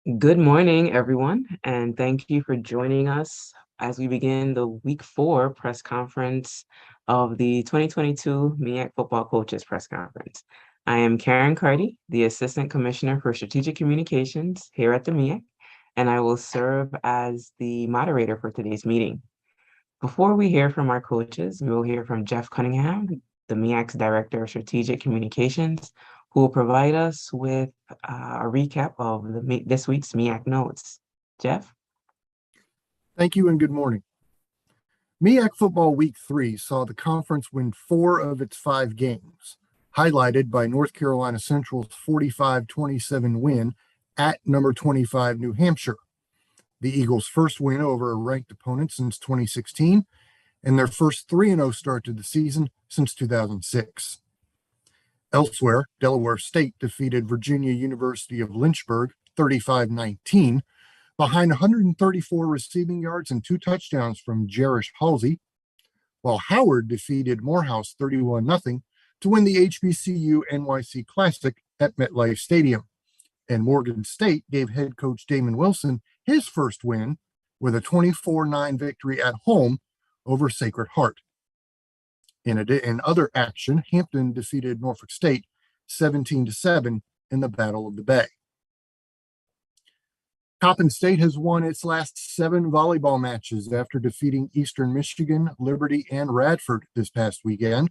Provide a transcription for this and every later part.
Good morning, everyone, and thank you for joining us as we begin the week 4 press conference of the 2022 MEAC Football Coaches Press Conference. I am Karen Carty, the Assistant Commissioner for Strategic Communications here at the MEAC, and I will serve as the moderator for today's meeting. Before we hear from our coaches, we will hear from Jeff Cunningham, the MEAC's Director of Strategic Communications, who will provide us with a recap of this week's MEAC notes. Jeff? Thank you and good morning. MEAC Football Week 3 saw the conference win 4 of its 5 games, highlighted by North Carolina Central's 45-27 win at number 25 New Hampshire, the Eagles' first win over a ranked opponent since 2016, and their first 3-0 start to the season since 2006. Elsewhere, Delaware State defeated Virginia University of Lynchburg 35-19 behind 134 receiving yards and 2 touchdowns from Jerish Halsey, while Howard defeated Morehouse 31-0 to win the HBCU NYC Classic at MetLife Stadium. And Morgan State gave head coach Damon Wilson his first win with a 24-9 victory at home over Sacred Heart. In other action, Hampton defeated Norfolk State 17-7 in the Battle of the Bay. Coppin State has won its last 7 volleyball matches after defeating Eastern Michigan, Liberty, and Radford this past weekend.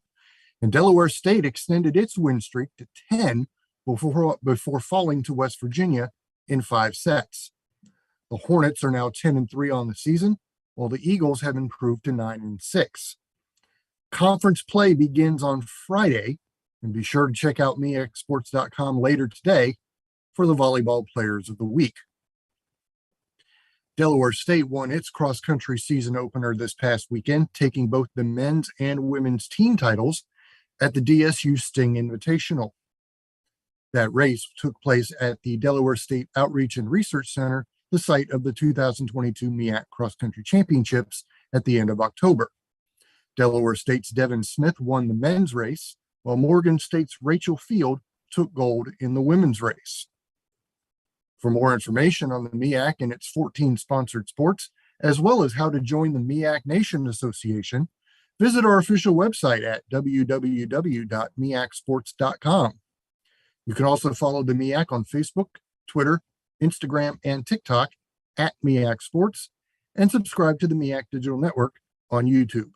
And Delaware State extended its win streak to 10 before falling to West Virginia in 5 sets. The Hornets are now 10-3 on the season, while the Eagles have improved to 9-6. Conference play begins on Friday, and be sure to check out MEACsports.com later today for the volleyball players of the week. Delaware State won its cross-country season opener this past weekend, taking both the men's and women's team titles at the DSU Sting Invitational. That race took place at the Delaware State Outreach and Research Center, the site of the 2022 MEAC Cross Country Championships at the end of October. Delaware State's Devin Smith won the men's race, while Morgan State's Rachel Field took gold in the women's race. For more information on the MEAC and its 14 sponsored sports, as well as how to join the MEAC Nation Association, visit our official website at www.meacsports.com. You can also follow the MEAC on Facebook, Twitter, Instagram, and TikTok at MEAC Sports, and subscribe to the MEAC Digital Network on YouTube.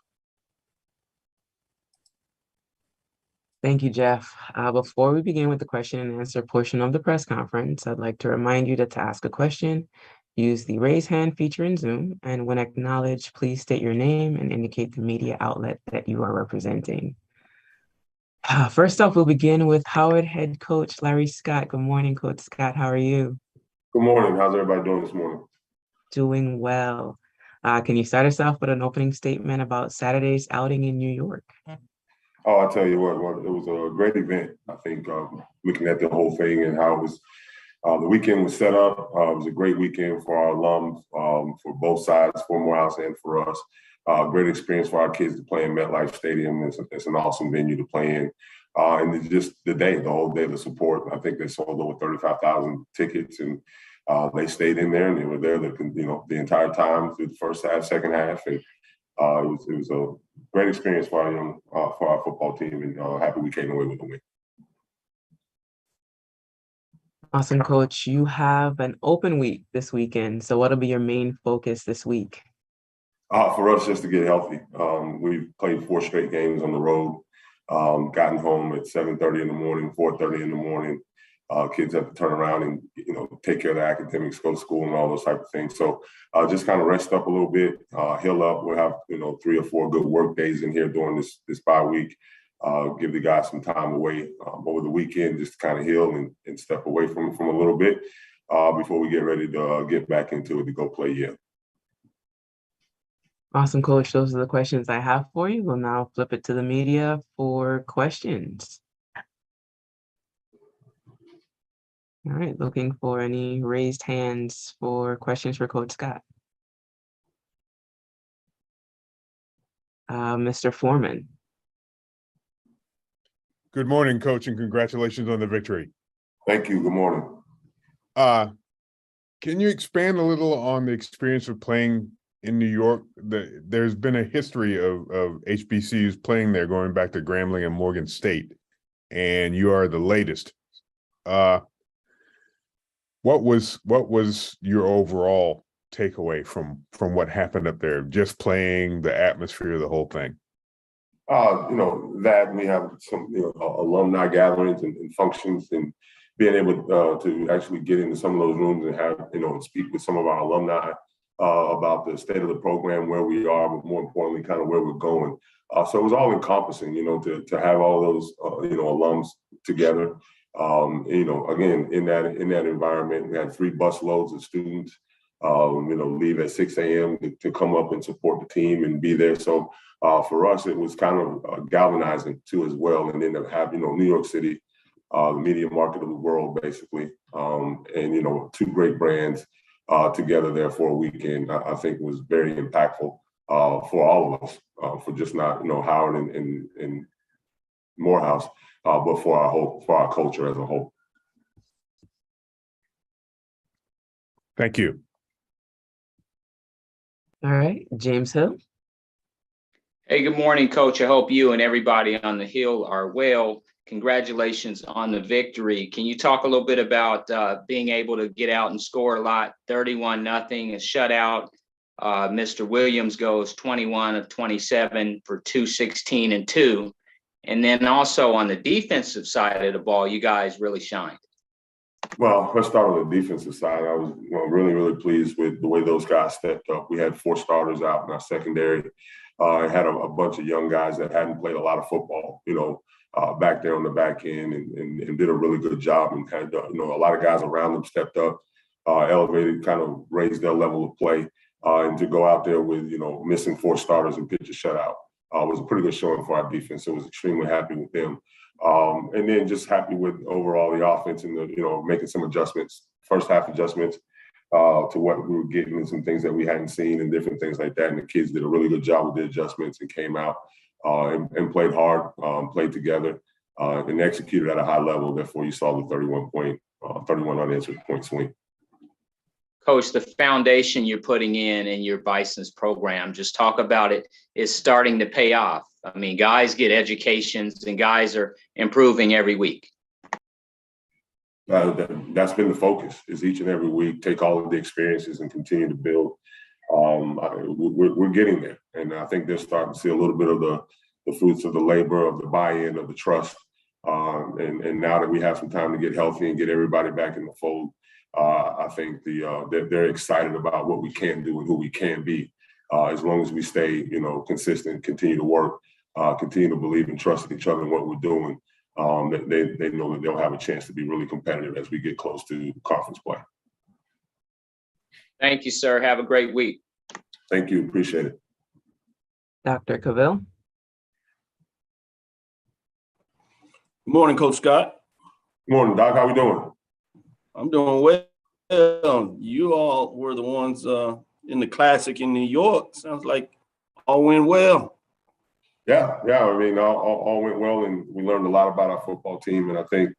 Thank you, Jeff. Before we begin with the question and answer portion of the press conference, I'd like to remind you that to ask a question, use the raise hand feature in Zoom, and when acknowledged, please state your name and indicate the media outlet that you are representing. First off, we'll begin with Howard head coach Larry Scott. Good morning, Coach Scott. How are you? Good morning. How's everybody doing this morning? Doing well. Can you start us off with an opening statement about Saturday's outing in New York? Oh, I tell you what, it was a great event. I think looking at the whole thing and how it was, the weekend was set up. It was a great weekend for our alums, for both sides, for Morehouse and for us. Great experience for our kids to play in MetLife Stadium. It's an awesome venue to play in. And just the whole day, the support. I think they sold over 35,000 tickets, and they stayed in there, and they were there the entire time through the first half, second half, and it was a great experience for our football team, and happy we came away with a win. Awesome, Coach. You have an open week this weekend. So what'll be your main focus this week? For us, just to get healthy. We've played 4 straight games on the road, gotten home at 7:30 in the morning, 4:30 in the morning. Kids have to turn around and take care of their academics, go to school, and all those type of things. So just kind of rest up a little bit, heal up. We'll have 3 or 4 good work days in here during this bye week. Give the guys some time away over the weekend, just to kind of heal and step away from a little bit before we get ready to get back into it to go play. Yeah. Awesome, Coach. Those are the questions I have for you. We'll now flip it to the media for questions. All right, looking for any raised hands for questions for Coach Scott. Mr. Foreman. Good morning, Coach, and congratulations on the victory. Thank you. Good morning. Can you expand a little on the experience of playing in New York? There's been a history of HBCUs playing there going back to Grambling and Morgan State, and you are the latest. What was your overall takeaway from what happened up there? Just playing, the atmosphere, the whole thing. That we have some alumni gatherings and functions, and being able to actually get into some of those rooms and have and speak with some of our alumni about the state of the program, where we are, but more importantly, kind of where we're going. So it was all encompassing, to have all those alums together. Again, in that environment, we had 3 bus loads of students. Leave at 6 a.m. to come up and support the team and be there. So for us, it was kind of galvanizing too as well. And then to have New York City, the media market of the world, basically, and 2 great brands together there for a weekend, I think was very impactful for all of us, for just not Howard and Morehouse, but for our culture as a whole. Thank you. All right, James Hill. Hey, good morning, Coach. I hope you and everybody on the Hill are well. Congratulations on the victory. Can you talk a little bit about being able to get out and score a lot? 31-0, a shutout. Mr. Williams goes 21 of 27 for 216 and 2. And then also on the defensive side of the ball, you guys really shined. Well, let's start on the defensive side. I was really, really pleased with the way those guys stepped up. We had 4 starters out in our secondary. Had a bunch of young guys that hadn't played a lot of football, back there on the back end, and did a really good job, and had a lot of guys around them stepped up, elevated, kind of raised their level of play, and to go out there with missing 4 starters and pitch a shutout was a pretty good showing for our defense. So I was extremely happy with them. And then just happy with overall the offense and making some adjustments, first half adjustments to what we were getting, and some things that we hadn't seen and different things like that. And the kids did a really good job with the adjustments and came out and played hard, played together, and executed at a high level. Therefore, you saw the 31 unanswered point swing. Coach, the foundation you're putting in your Bison's program, just talk about it, is starting to pay off. I mean, guys get educations and guys are improving every week. That's been the focus, is each and every week, take all of the experiences and continue to build. We're getting there. And I think they're starting to see a little bit of the fruits of the labor, of the buy-in, of the trust. And now that we have some time to get healthy and get everybody back in the fold, I think they're excited about what we can do and who we can be, as long as we stay, consistent, continue to work, continue to believe and trust each other in what we're doing. They know that they'll have a chance to be really competitive as we get close to conference play. Thank you, sir. Have a great week. Thank you. Appreciate it. Dr. Cavell. Good morning, Coach Scott. Good morning, Doc. How we doing? I'm doing well. You all were the ones in the Classic in New York. Sounds like all went well. Yeah. I mean, all went well, and we learned a lot about our football team. And I think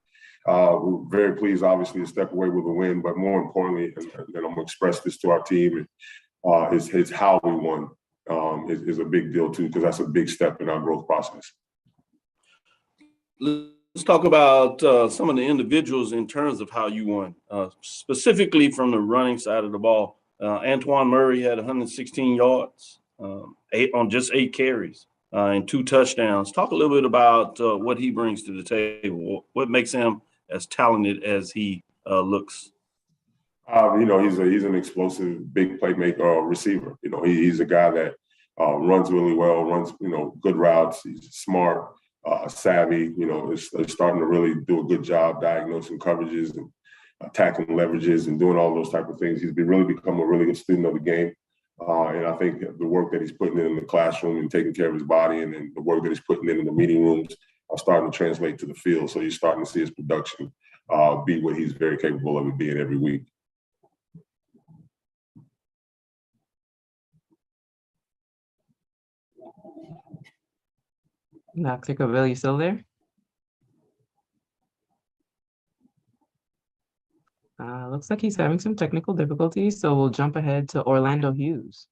we're very pleased, obviously, to step away with a win. But more importantly, and I'm going to express this to our team, is how we won is a big deal, too, because that's a big step in our growth process. Let's talk about some of the individuals in terms of how you won, specifically from the running side of the ball. Antoine Murray had 116 yards, 8 carries, and 2 touchdowns. Talk a little bit about what he brings to the table. What makes him as talented as he looks? He's an explosive, big playmaker, receiver. He's a guy that runs really well, runs good routes. He's smart. Savvy, is starting to really do a good job diagnosing coverages and attacking leverages and doing all those type of things. He's really become a really good student of the game. And I think the work that he's putting in the classroom and taking care of his body, and then the work that he's putting in the meeting rooms are starting to translate to the field. So you're starting to see his production be what he's very capable of it being every week. Dr. Cavell, you still there? looks like he's having some technical difficulties, so we'll jump ahead to Orlando Hughes.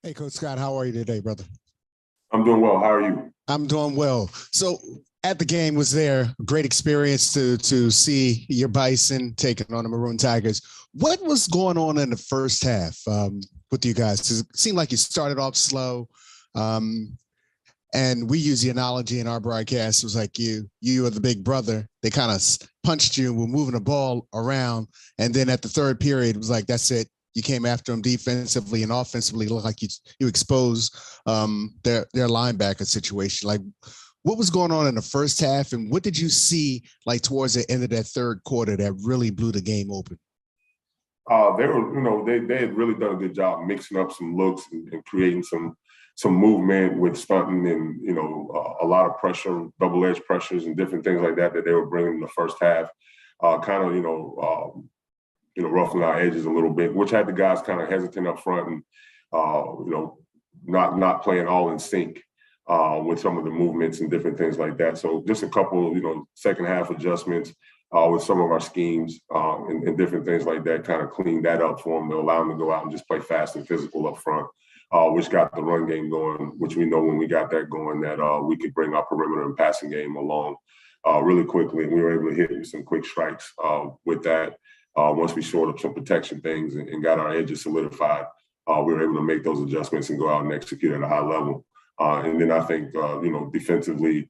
Hey, Coach Scott, how are you today, brother? I'm doing well. How are you? I'm doing well. So at the game was there, great experience to see your Bison taking on the Maroon Tigers. What was going on in the first half with you guys? It seemed like you started off slow. And we use the analogy in our broadcast. It was like you are the big brother. They kind of punched you and were moving the ball around. And then at the third period, it was like, that's it. You came after them defensively and offensively. It looked like you exposed their linebacker situation. Like, what was going on in the first half, and what did you see like towards the end of that third quarter that really blew the game open? They were, they had really done a good job mixing up some looks and creating some movement with stunting and, a lot of pressure, double-edged pressures and different things like that they were bringing in the first half, roughing our edges a little bit, which had the guys kind of hesitant up front and, not playing all in sync with some of the movements and different things like that. So just a couple, second half adjustments with some of our schemes and different things like that, kind of cleaned that up for them to allow them to go out and just play fast and physical up front, which got the run game going, which we know when we got that going that we could bring our perimeter and passing game along really quickly. And we were able to hit some quick strikes with that. Once we shored up some protection things and got our edges solidified, we were able to make those adjustments and go out and execute at a high level. And then I think, defensively,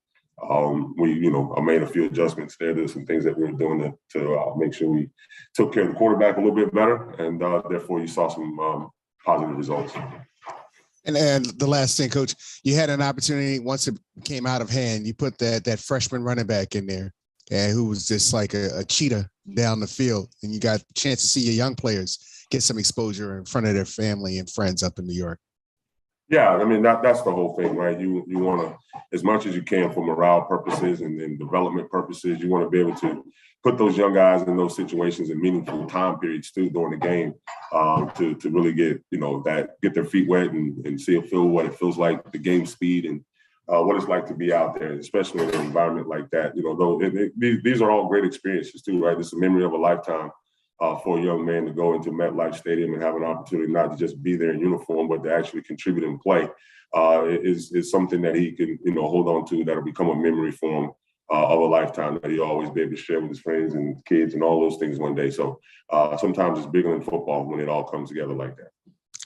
we, made a few adjustments there. There's some things that we were doing to make sure we took care of the quarterback a little bit better. And therefore, you saw some positive results. And the last thing, Coach, you had an opportunity once it came out of hand. You put that freshman running back in there, and who was just like a cheetah down the field, and you got a chance to see your young players get some exposure in front of their family and friends up in New York. Yeah, I mean, that's the whole thing, right? You want to, as much as you can for morale purposes and development purposes, you want to be able to put those young guys in those situations in meaningful time periods too during the game to really get, get their feet wet and feel what it feels like, the game speed and what it's like to be out there, especially in an environment like that. These are all great experiences too, right? This is a memory of a lifetime. For a young man to go into MetLife Stadium and have an opportunity not to just be there in uniform, but to actually contribute and play is something that he can, hold on to that'll become a memory for him of a lifetime that he'll always be able to share with his friends and kids and all those things one day. So sometimes it's bigger than football when it all comes together like that.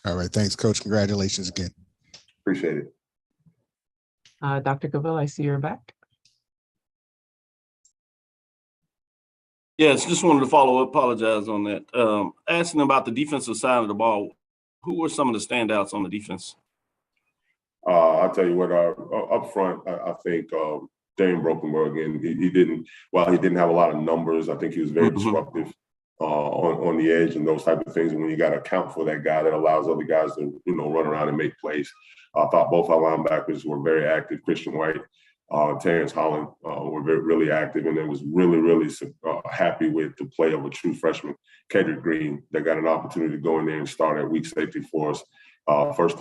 All right. Thanks, Coach. Congratulations again. Appreciate it. Dr. Cavell, I see you're back. Yes, just wanted to follow up, apologize on that. Asking about the defensive side of the ball, who were some of the standouts on the defense? I'll tell you what, up front, I think Damon Brokenberg, and he didn't have a lot of numbers. I think he was very disruptive on the edge and those type of things. And when you got to account for that guy that allows other guys to, run around and make plays. I thought both our linebackers were very active. Christian White, Terrence Holland were really active, and it was really happy with the play of a true freshman, Kedrick Green, that got an opportunity to go in there and start at weak safety for us. First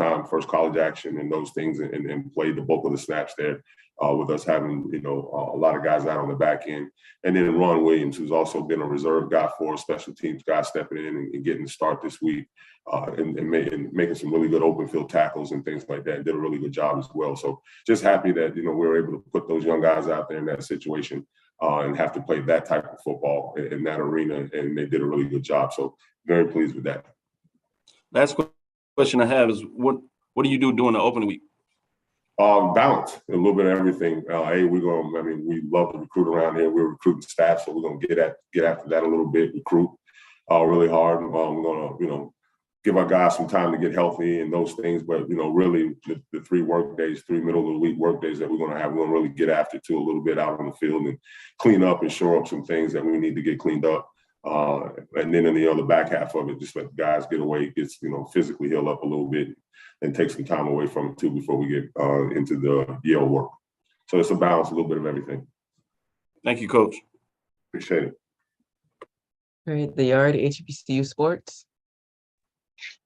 college action and those things, and played the bulk of the snaps there with us having, a lot of guys out on the back end. And then Ron Williams, who's also been a reserve guy for us, special teams guy stepping in and getting the start this week and making some really good open field tackles and things like that. Did a really good job as well. So just happy that, we were able to put those young guys out there in that situation and have to play that type of football in that arena. And they did a really good job. So very pleased with that. Last question I have is what do you do during the open week? Balance, a little bit of everything. We love to recruit around here. We're recruiting staff, so we're going to get after that a little bit, recruit really hard. We're going to, give our guys some time to get healthy and those things. But, really the 3 work days, 3 middle of the week work days that we're going to have, we're going to really get after too a little bit out on the field and clean up and shore up some things that we need to get cleaned up. And then in the back half of it, just let guys get away, get, physically heal up a little bit and take some time away from it too before we get into the Yale work. So it's a balance, a little bit of everything. Thank you, Coach. Appreciate it. All right, the Yard, HBCU Sports.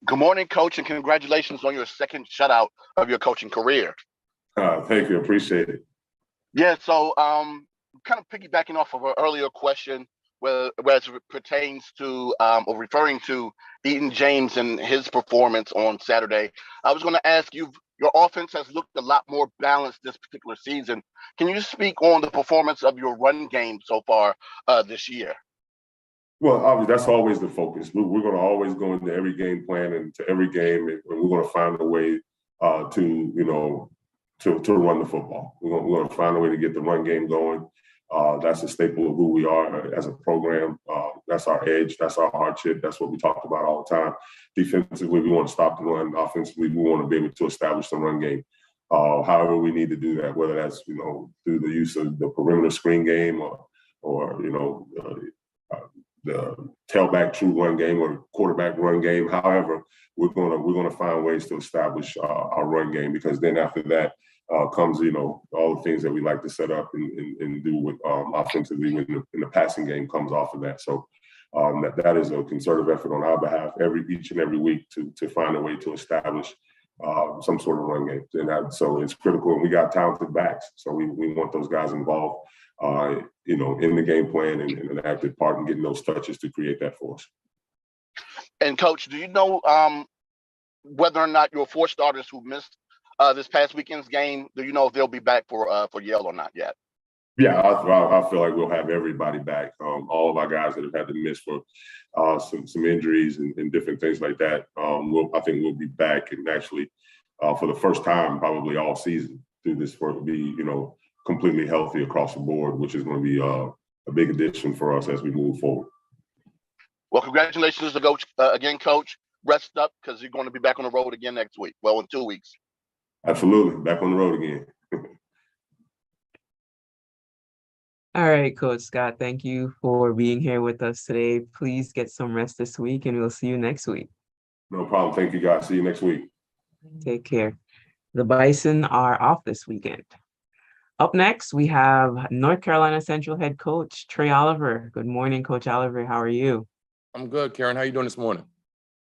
Good morning, Coach, and congratulations on your second shutout of your coaching career. Thank you. Appreciate it. Yeah, so kind of piggybacking off of an earlier question, where as it pertains to or referring to Eaton James and his performance on Saturday. I was going to ask you, your offense has looked a lot more balanced this particular season. Can you speak on the performance of your run game so far this year? Well, obviously, that's always the focus. We're going to always go into every game plan and to every game, and we're going to find a way to run the football. We're going to find a way to get the run game going. That's a staple of who we are as a program. That's our edge. That's our hardship. That's what we talk about all the time. Defensively, we want to stop the run. Offensively, we want to be able to establish the run game. However we need to do that, whether that's through the use of the perimeter screen game or the tailback true run game or quarterback run game. However, we're gonna find ways to establish our run game, because then after that comes all the things that we like to set up and do with offensively in the passing game comes off of that. So that is a concerted effort on our behalf each and every week to find a way to establish some sort of run game. And so it's critical, and we got talented backs, so we want those guys involved in the game plan and an active part in getting those touches to create that for us. And Coach, do you know whether or not your 4 starters who missed this past weekend's game, do you know if they'll be back for Yale or not yet? Yeah, I feel like we'll have everybody back. All of our guys that have had to miss for some injuries and different things like that. I think we'll be back, and actually for the first time probably all season through this, for it to be completely healthy across the board, which is going to be a big addition for us as we move forward. Well, congratulations to Coach again, Coach. Rest up, because you're going to be back on the road again next week. Well, in 2 weeks. Absolutely, back on the road again. All right, Coach Scott, thank you for being here with us today. Please get some rest this week, and we'll see you next week. No problem. Thank you, guys. See you next week. Take care. The Bison are off this weekend. Up next, we have North Carolina Central head coach Trey Oliver. Good morning, Coach Oliver. How are you? I'm good, Karen. How are you doing this morning?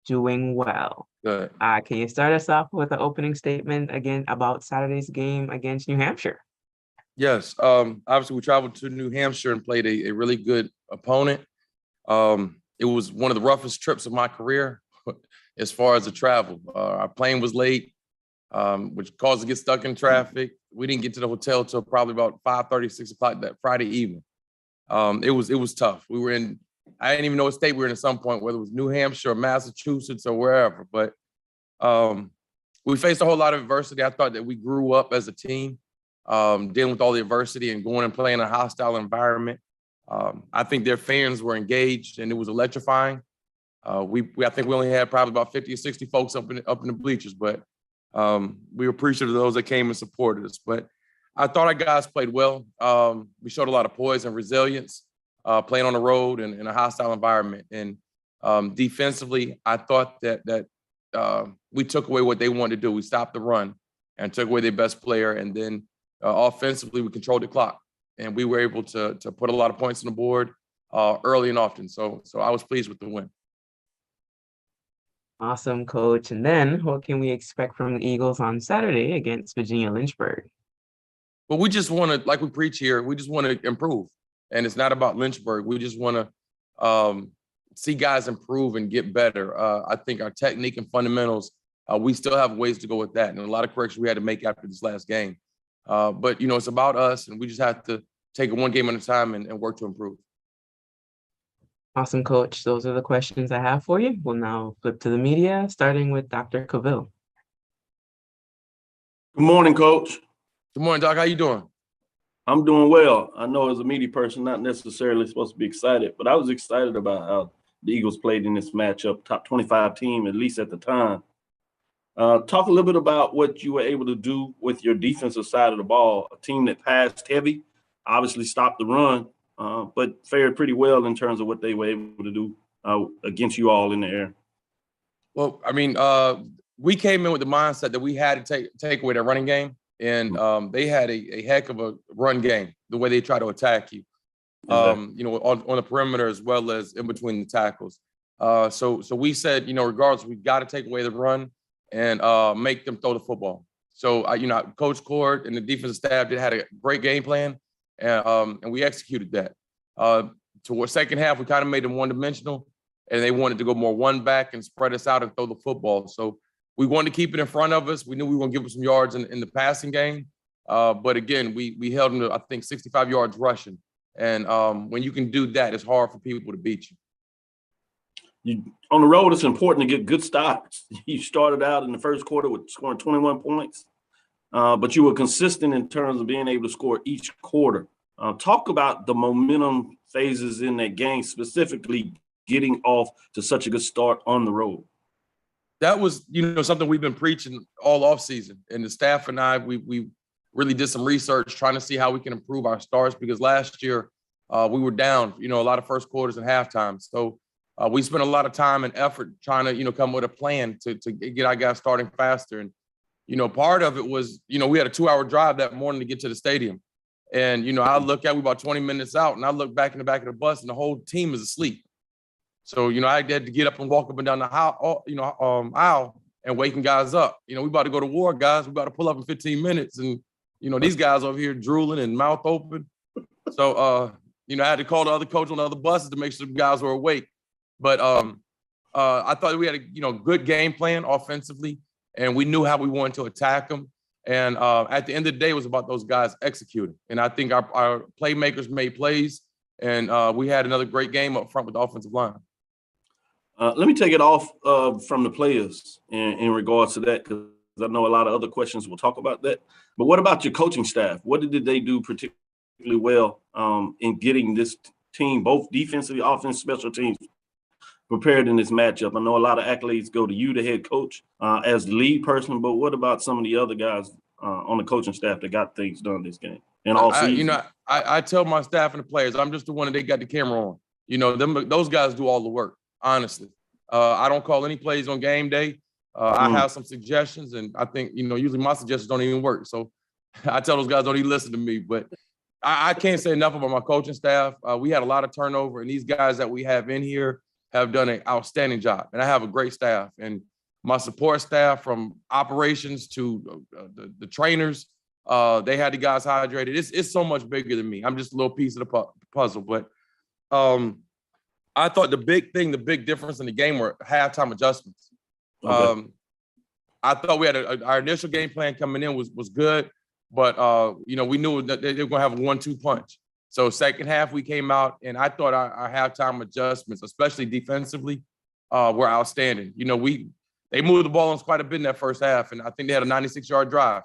Doing well. Good. Can you start us off with an opening statement again about Saturday's game against New Hampshire? Yes. Obviously, we traveled to New Hampshire and played a really good opponent. It was one of the roughest trips of my career as far as the travel. Our plane was late, which caused us to get stuck in traffic. We didn't get to the hotel till probably about 5:30, 6 o'clock that Friday evening. It was tough. I didn't even know what state we were in at some point, whether it was New Hampshire or Massachusetts or wherever. But we faced a whole lot of adversity. I thought that we grew up as a team, dealing with all the adversity and going and playing in a hostile environment. I think their fans were engaged, and it was electrifying. I think we only had probably about 50 or 60 folks up in the bleachers, but we were appreciative of those that came and supported us. But I thought our guys played well. We showed a lot of poise and resilience, playing on the road and in a hostile environment. And defensively, I thought that we took away what they wanted to do. We stopped the run and took away their best player. And then offensively, we controlled the clock. And we were able to put a lot of points on the board early and often. So I was pleased with the win. Awesome, Coach. And then what can we expect from the Eagles on Saturday against Virginia Lynchburg? Well, we just want to, like we preach here, we just want to improve. And it's not about Lynchburg. We just want to see guys improve and get better. I think our technique and fundamentals, we still have ways to go with that. And a lot of corrections we had to make after this last game. But, it's about us, and we just have to take it one game at a time and work to improve. Awesome, Coach. Those are the questions I have for you. We'll now flip to the media, starting with Dr. Cavill. Good morning, Coach. Good morning, Doc. How you doing? I'm doing well. I know as a media person, not necessarily supposed to be excited, but I was excited about how the Eagles played in this matchup, top 25 team, at least at the time. Talk a little bit about what you were able to do with your defensive side of the ball, a team that passed heavy, obviously stopped the run, but fared pretty well in terms of what they were able to do against you all in the air. Well, I mean, we came in with the mindset that we had to take away their running game, and they had a heck of a run game, the way they try to attack you, on the perimeter as well as in between the tackles. So we said, regardless, we got to take away the run and make them throw the football. So, Coach Cord and the defensive staff had a great game plan. and we executed that. Towards second half, we kind of made them one-dimensional, and they wanted to go more one back and spread us out and throw the football. So we wanted to keep it in front of us. We knew we were going to give them some yards in the passing game. But again, we held them to, I think, 65 yards rushing. And when you can do that, it's hard for people to beat you. On the road, it's important to get good starts. You started out in the first quarter with scoring 21 points, but you were consistent in terms of being able to score each quarter. Talk about the momentum phases in that game, specifically getting off to such a good start on the road. That was, something we've been preaching all offseason. And the staff and I, we really did some research trying to see how we can improve our starts, because last year we were down, a lot of first quarters and halftime. So we spent a lot of time and effort trying to, come with a plan to get our guys starting faster. And, part of it was, we had a 2-hour drive that morning to get to the stadium. And, I look at, we about 20 minutes out, and I look back in the back of the bus and the whole team is asleep. So, I had to get up and walk up and down the aisle and waking guys up. We about to go to war, guys. We about to pull up in 15 minutes. And, these guys over here drooling and mouth open. So, I had to call the other coach on the other buses to make sure the guys were awake. But I thought we had a good game plan offensively, and we knew how we wanted to attack them. And at the end of the day, it was about those guys executing. And I think our playmakers made plays, and we had another great game up front with the offensive line. Let me take it off from the players in regards to that, because I know a lot of other questions will talk about that. But what about your coaching staff? What did they do particularly well in getting this team, both defensively, offense, special teams, prepared in this matchup? I know a lot of accolades go to you, the head coach, as the lead person, but what about some of the other guys on the coaching staff that got things done this game and all season? I tell my staff and the players, I'm just the one that they got the camera on. Those guys do all the work, honestly. I don't call any plays on game day. I have some suggestions, and I think, usually my suggestions don't even work. So I tell those guys don't even listen to me. But I can't say enough about my coaching staff. We had a lot of turnover, and these guys that we have in here have done an outstanding job. And I have a great staff. And my support staff, from operations to the trainers, they had the guys hydrated. It's so much bigger than me. I'm just a little piece of the puzzle. But I thought the big difference in the game were halftime adjustments. Okay. I thought we had our initial game plan coming in was good, but we knew that they were going to have a 1-2 punch. So second half, we came out, and I thought our halftime adjustments, especially defensively, were outstanding. They moved the ball on us quite a bit in that first half, and I think they had a 96-yard drive.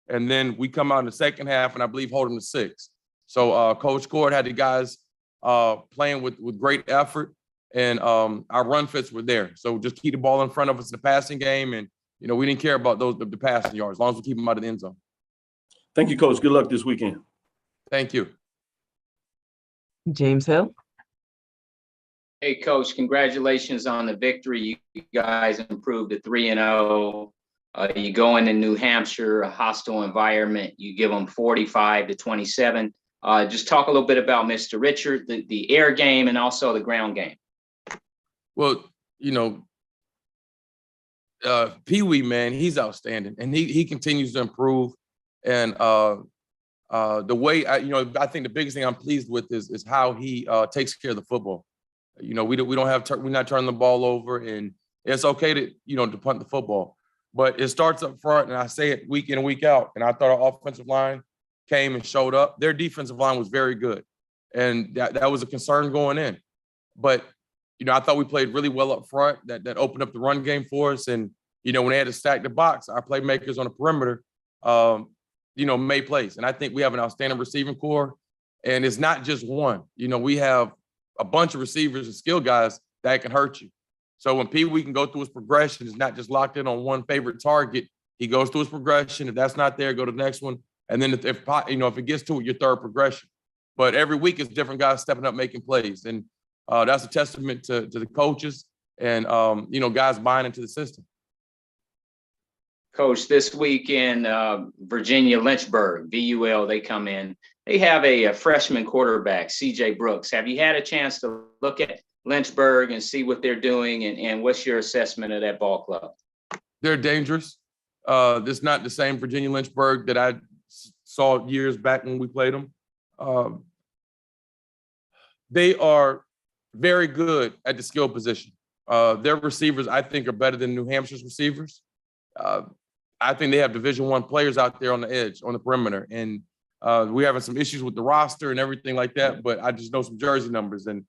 And then we come out in the second half, and I believe hold them to 6. So Coach Cord had the guys playing with great effort, and our run fits were there. So just keep the ball in front of us in the passing game, and we didn't care about the passing yards as long as we keep them out of the end zone. Thank you, Coach. Good luck this weekend. Thank you. James Hill. Hey, Coach, congratulations on the victory. You guys improved to 3-0. You go into New Hampshire, a hostile environment. You give them 45-27. Just talk a little bit about Mr. Richard, the air game, and also the ground game. Well, Pee Wee, man, he's outstanding, and he continues to improve. And the way I think the biggest thing I'm pleased with is how he takes care of the football. We're not turning the ball over, and it's okay to punt the football, but it starts up front, and I say it week in and week out. And I thought our offensive line came and showed up. Their defensive line was very good, and that was a concern going in. But I thought we played really well up front. That opened up the run game for us, and when they had to stack the box, our playmakers on the perimeter, made plays. And I think we have an outstanding receiving core, and it's not just one. We have a bunch of receivers and skill guys that can hurt you. So when Pee Wee can go through his progression, it's not just locked in on one favorite target. He goes through his progression. If that's not there, go to the next one. And then if it gets to it, your third progression. But every week it's different guys stepping up, making plays. And that's a testament to the coaches and, guys buying into the system. Coach, this week in Virginia, Lynchburg, VUL, they come in. They have a freshman quarterback, C.J. Brooks. Have you had a chance to look at Lynchburg and see what they're doing, and what's your assessment of that ball club? They're dangerous. This is not the same Virginia Lynchburg that I saw years back when we played them. they are very good at the skill position. Their receivers, I think, are better than New Hampshire's receivers. I think they have Division I players out there on the edge, on the perimeter. And we're having some issues with the roster and everything like that, but I just know some jersey numbers. And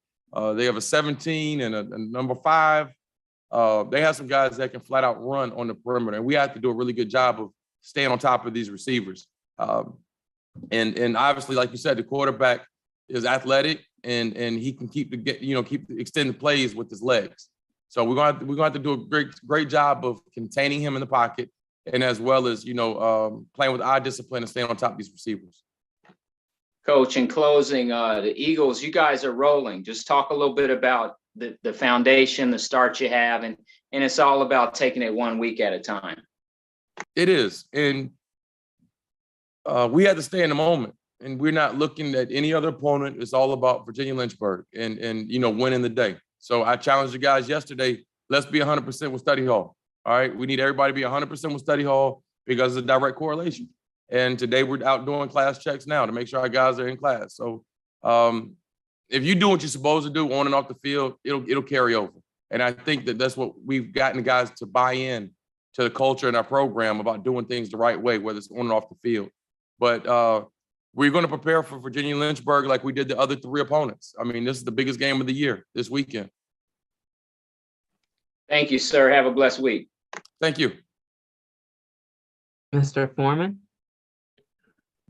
they have a 17 and a number 5. They have some guys that can flat out run on the perimeter. And we have to do a really good job of staying on top of these receivers. And obviously, like you said, the quarterback is athletic and he can keep extending plays with his legs. So we're going to have to do a great job of containing him in the pocket, and as well as playing with eye discipline and staying on top of these receivers. Coach, in closing, the Eagles, you guys are rolling. Just talk a little bit about the foundation, the start you have, and it's all about taking it 1 week at a time. It is, and we had to stay in the moment, and we're not looking at any other opponent. It's all about Virginia Lynchburg and winning the day. So I challenged the guys yesterday, let's be 100% with study hall. All right, we need everybody to be 100% with study hall because of the direct correlation. And today we're out doing class checks now to make sure our guys are in class. So if you do what you're supposed to do on and off the field, it'll carry over. And I think that's what we've gotten the guys to buy in to the culture in our program about doing things the right way, whether it's on and off the field. But we're going to prepare for Virginia Lynchburg like we did the other 3 opponents. I mean, this is the biggest game of the year this weekend. Thank you, sir. Have a blessed week. Thank you. Mr. Foreman?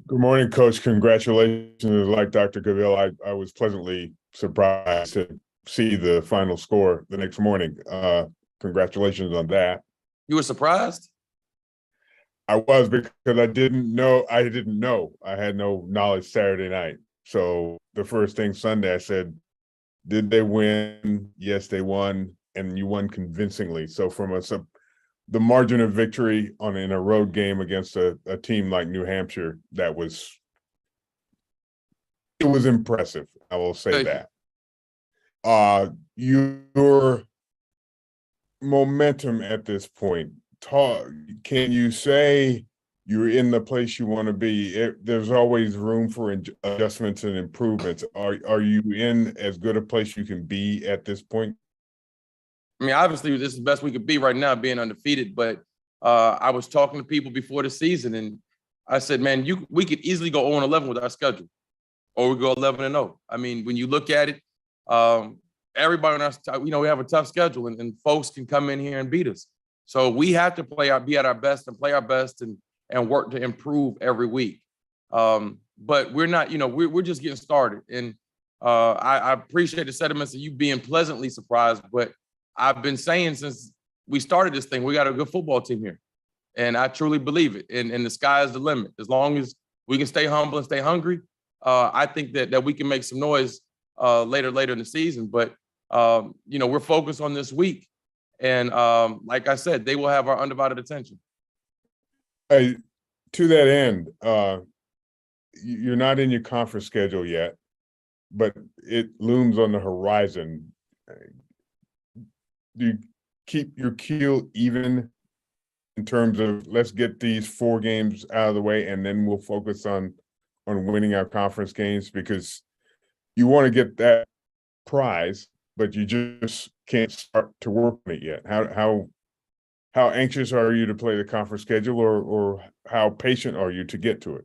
Good morning, Coach. Congratulations. Like Dr. Gavil, I was pleasantly surprised to see the final score the next morning. Congratulations on that. You were surprised? I was, because I didn't know. I had no knowledge Saturday night. So the first thing Sunday, I said, did they win? Yes, they won. And you won convincingly. So from the margin of victory in a road game against a team like New Hampshire, it was impressive. I will say that. Your momentum at this point, can you say you're in the place you want to be? There's always room for adjustments and improvements. Are you in as good a place you can be at this point? I mean, obviously, this is the best we could be right now, being undefeated. But I was talking to people before the season, and I said, man, we could easily go 0-11 with our schedule, or we go 11-0. I mean, when you look at it, everybody on our, we have a tough schedule, and folks can come in here and beat us. So we have to be at our best and play our best and work to improve every week. But we're not, we're just getting started. And I appreciate the sentiments of you being pleasantly surprised, but I've been saying since we started this thing, we got a good football team here. And I truly believe it. And the sky is the limit. As long as we can stay humble and stay hungry, I think that we can make some noise later in the season. But, we're focused on this week. And like I said, they will have our undivided attention. Hey, to that end, you're not in your conference schedule yet, but it looms on the horizon. Do you keep your keel even in terms of let's get these 4 games out of the way and then we'll focus on winning our conference games, because you want to get that prize, but you just can't start to work on it yet? How anxious are you to play the conference schedule, or how patient are you to get to it?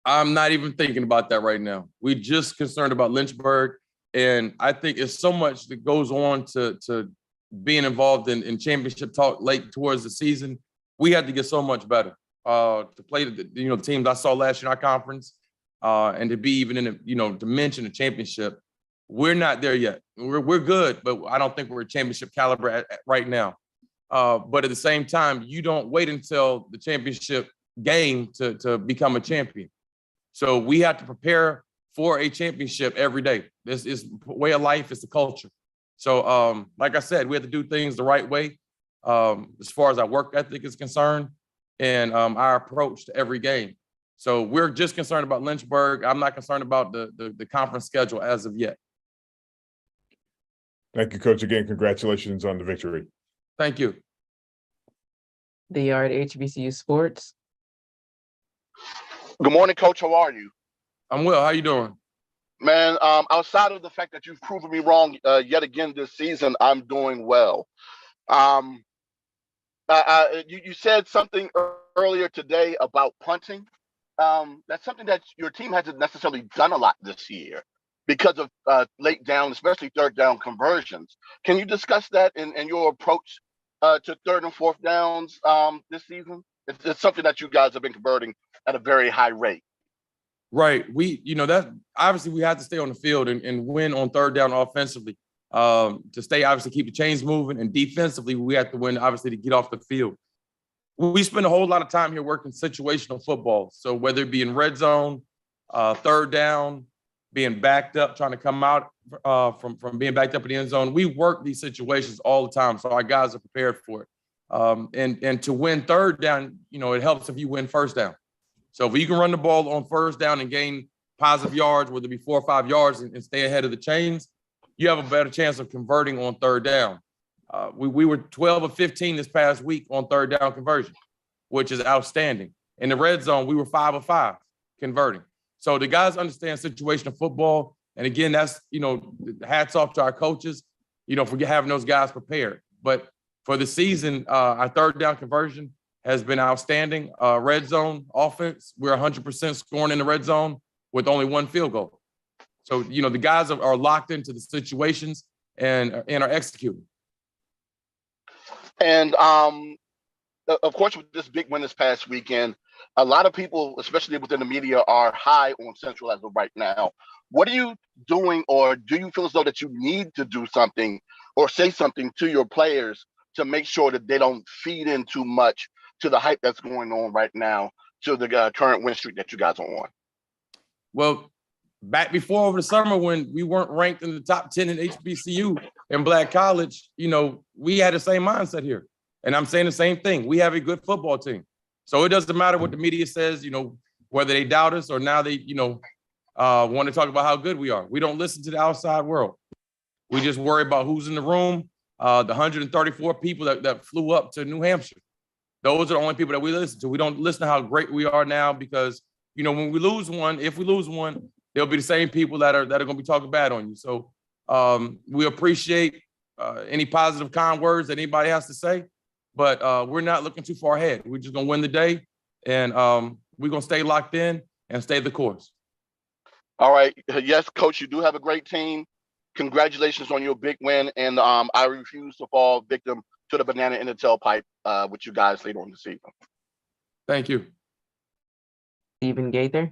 I'm not even thinking about that right now. We're just concerned about Lynchburg. And I think it's so much that goes on to being involved in championship talk late towards the season. We had to get so much better to play the teams I saw last year in our conference, and to be even in to mention a championship. We're not there yet. We're good, but I don't think we're a championship caliber right now. But at the same time, you don't wait until the championship game to become a champion. So we have to prepare for a championship every day. This is way of life. It's the culture. So like I said, we have to do things the right way as far as our work ethic is concerned and our approach to every game. So we're just concerned about Lynchburg. I'm not concerned about the conference schedule as of yet. Thank you, Coach. Again, congratulations on the victory. Thank you. The Yard HBCU Sports. Good morning, Coach. How are you? I'm well. How you doing? Man, outside of the fact that you've proven me wrong yet again this season, I'm doing well. Um, you said something earlier today about punting. That's something that your team hasn't necessarily done a lot this year because of late down, especially third down conversions. Can you discuss that and your approach to third and fourth downs this season? It's something that you guys have been converting at a very high rate. Right. That obviously we have to stay on the field and win on third down offensively. To stay, obviously, keep the chains moving, and defensively, we have to win, obviously, to get off the field. We spend a whole lot of time here working situational football. So whether it be in red zone, third down, being backed up, trying to come out from being backed up in the end zone, we work these situations all the time. So our guys are prepared for it. And to win third down, it helps if you win first down. So if you can run the ball on first down and gain positive yards, whether it be 4 or 5 yards, and stay ahead of the chains, you have a better chance of converting on third down. We were 12 of 15 this past week on third down conversion, which is outstanding. In the red zone, we were 5 of 5 converting. So the guys understand situational football. And again, that's, hats off to our coaches, for having those guys prepared. But for the season, our third down conversion has been outstanding. Red zone offense, we're 100% scoring in the red zone with only 1 field goal. So, the guys are locked into the situations and are executing. And of course, with this big win this past weekend, a lot of people, especially within the media, are high on Central as of right now. What are you doing, or do you feel as though that you need to do something or say something to your players to make sure that they don't feed in too much to the hype that's going on right now, to the current win streak that you guys are on? Well, back before over the summer when we weren't ranked in the top 10 in HBCU in Black College, we had the same mindset here. And I'm saying the same thing. We have a good football team. So it doesn't matter what the media says, whether they doubt us or now they, want to talk about how good we are. We don't listen to the outside world. We just worry about who's in the room, the 134 people that flew up to New Hampshire. Those are the only people that we listen to. We don't listen to how great we are now because, when we lose one, if we lose one, there'll be the same people that are going to be talking bad on you. So we appreciate any positive, kind words that anybody has to say, but we're not looking too far ahead. We're just going to win the day, and we're going to stay locked in and stay the course. All right. Yes, Coach, you do have a great team. Congratulations on your big win, and I refuse to fall victim to the banana in the tailpipe with you guys later on the season. Thank you. Stephen Gaither.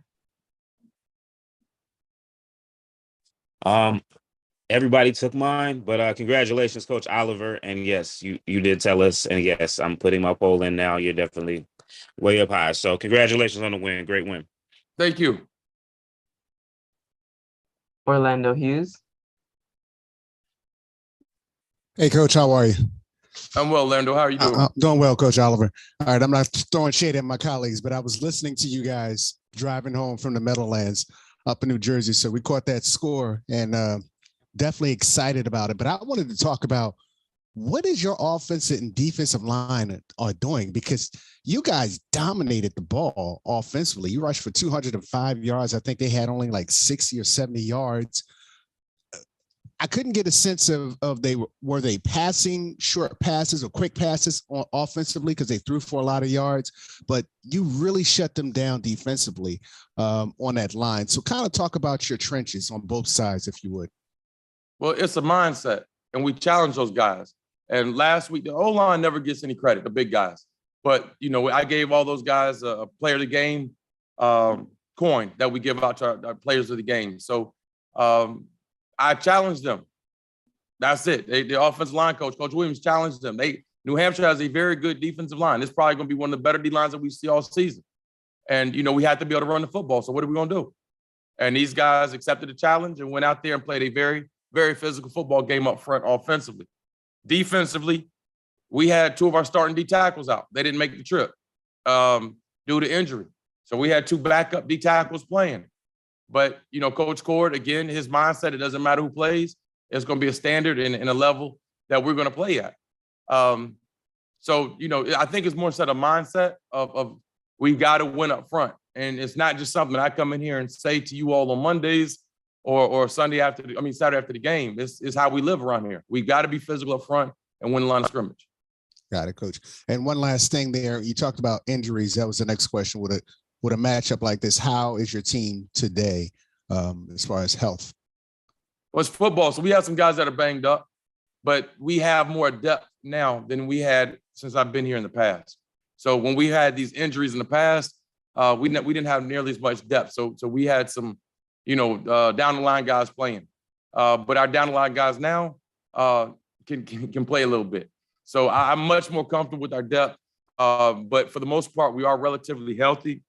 Everybody took mine, but congratulations, Coach Oliver. And yes, you did tell us. And yes, I'm putting my poll in now. You're definitely way up high. So congratulations on the win. Great win. Thank you. Orlando Hughes. Hey, Coach, how are you? I'm well, Orlando. How are you doing? I'm doing well, Coach Oliver. All right, I'm not throwing shade at my colleagues, but I was listening to you guys driving home from the Meadowlands up in New Jersey. So we caught that score and definitely excited about it. But I wanted to talk about what is your offensive and defensive line are doing, because you guys dominated the ball offensively. You rushed for 205 yards. I think they had only like 60 or 70 yards. I couldn't get a sense of were they passing short passes or quick passes offensively because they threw for a lot of yards, but you really shut them down defensively on that line. So kind of talk about your trenches on both sides, if you would. Well, it's a mindset, and we challenge those guys. And last week, the O-line never gets any credit, the big guys. But, I gave all those guys a player of the game coin that we give out to our players of the game. So I challenged them. That's it. The offensive line coach, Coach Williams, challenged them. New Hampshire has a very good defensive line. It's probably going to be one of the better D-lines that we see all season. And, we have to be able to run the football. So what are we going to do? And these guys accepted the challenge and went out there and played a very, very physical football game up front offensively. Defensively, we had 2 of our starting D tackles out. They didn't make the trip due to injury. So we had 2 backup D tackles playing. But, Coach Cord, again, his mindset, it doesn't matter who plays. It's going to be a standard and a level that we're going to play at. So, I think it's more set a mindset of we've got to win up front. And it's not just something I come in here and say to you all on Mondays or Saturday after the game. It's how we live around here. We got to be physical up front and win the line of scrimmage. Got it, Coach. And one last thing there, you talked about injuries. That was the next question. With a matchup like this, how is your team today as far as health? Well, it's football, so we have some guys that are banged up, but we have more depth now than we had since I've been here in the past. So when we had these injuries in the past, we didn't have nearly as much depth. So we had some, down the line guys playing, but our down the line guys now can play a little bit. So I'm much more comfortable with our depth. But for the most part, we are relatively healthy,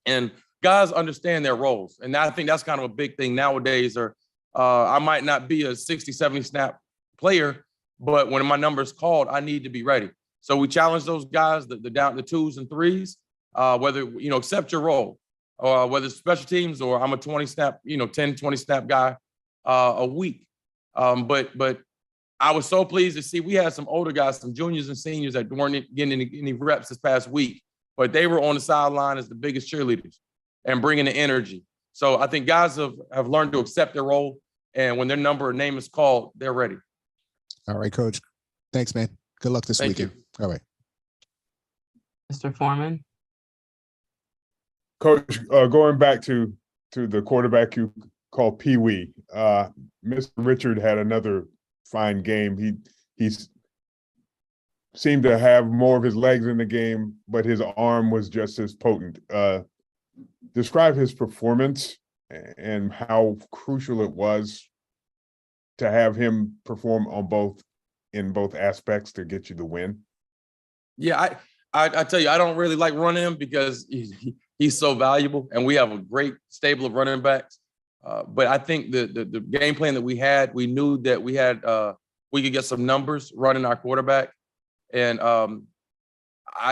and guys understand their roles. And I think that's kind of a big thing nowadays. Or I might not be a 60, 70 snap player, but when my number is called, I need to be ready. So we challenge those guys, the twos and threes, whether, accept your role, or whether it's special teams or I'm a 20 snap, 10, 20 snap guy a week. But I was so pleased to see we had some older guys, some juniors and seniors that weren't getting any reps this past week, but they were on the sideline as the biggest cheerleaders and bringing the energy. So I think guys have learned to accept their role, and when their number or name is called, they're ready. All right, Coach. Thanks, man. Good luck this weekend. You. All right. Mr. Foreman. Coach, going back to the quarterback you call Pee Wee, Mr. Richard had another fine game. He seemed to have more of his legs in the game, but his arm was just as potent. Describe his performance and how crucial it was to have him perform in both aspects to get you the win. Yeah, I tell you, I don't really like running him because he's so valuable, and we have a great stable of running backs. But I think the game plan that we knew that we could get some numbers running our quarterback, and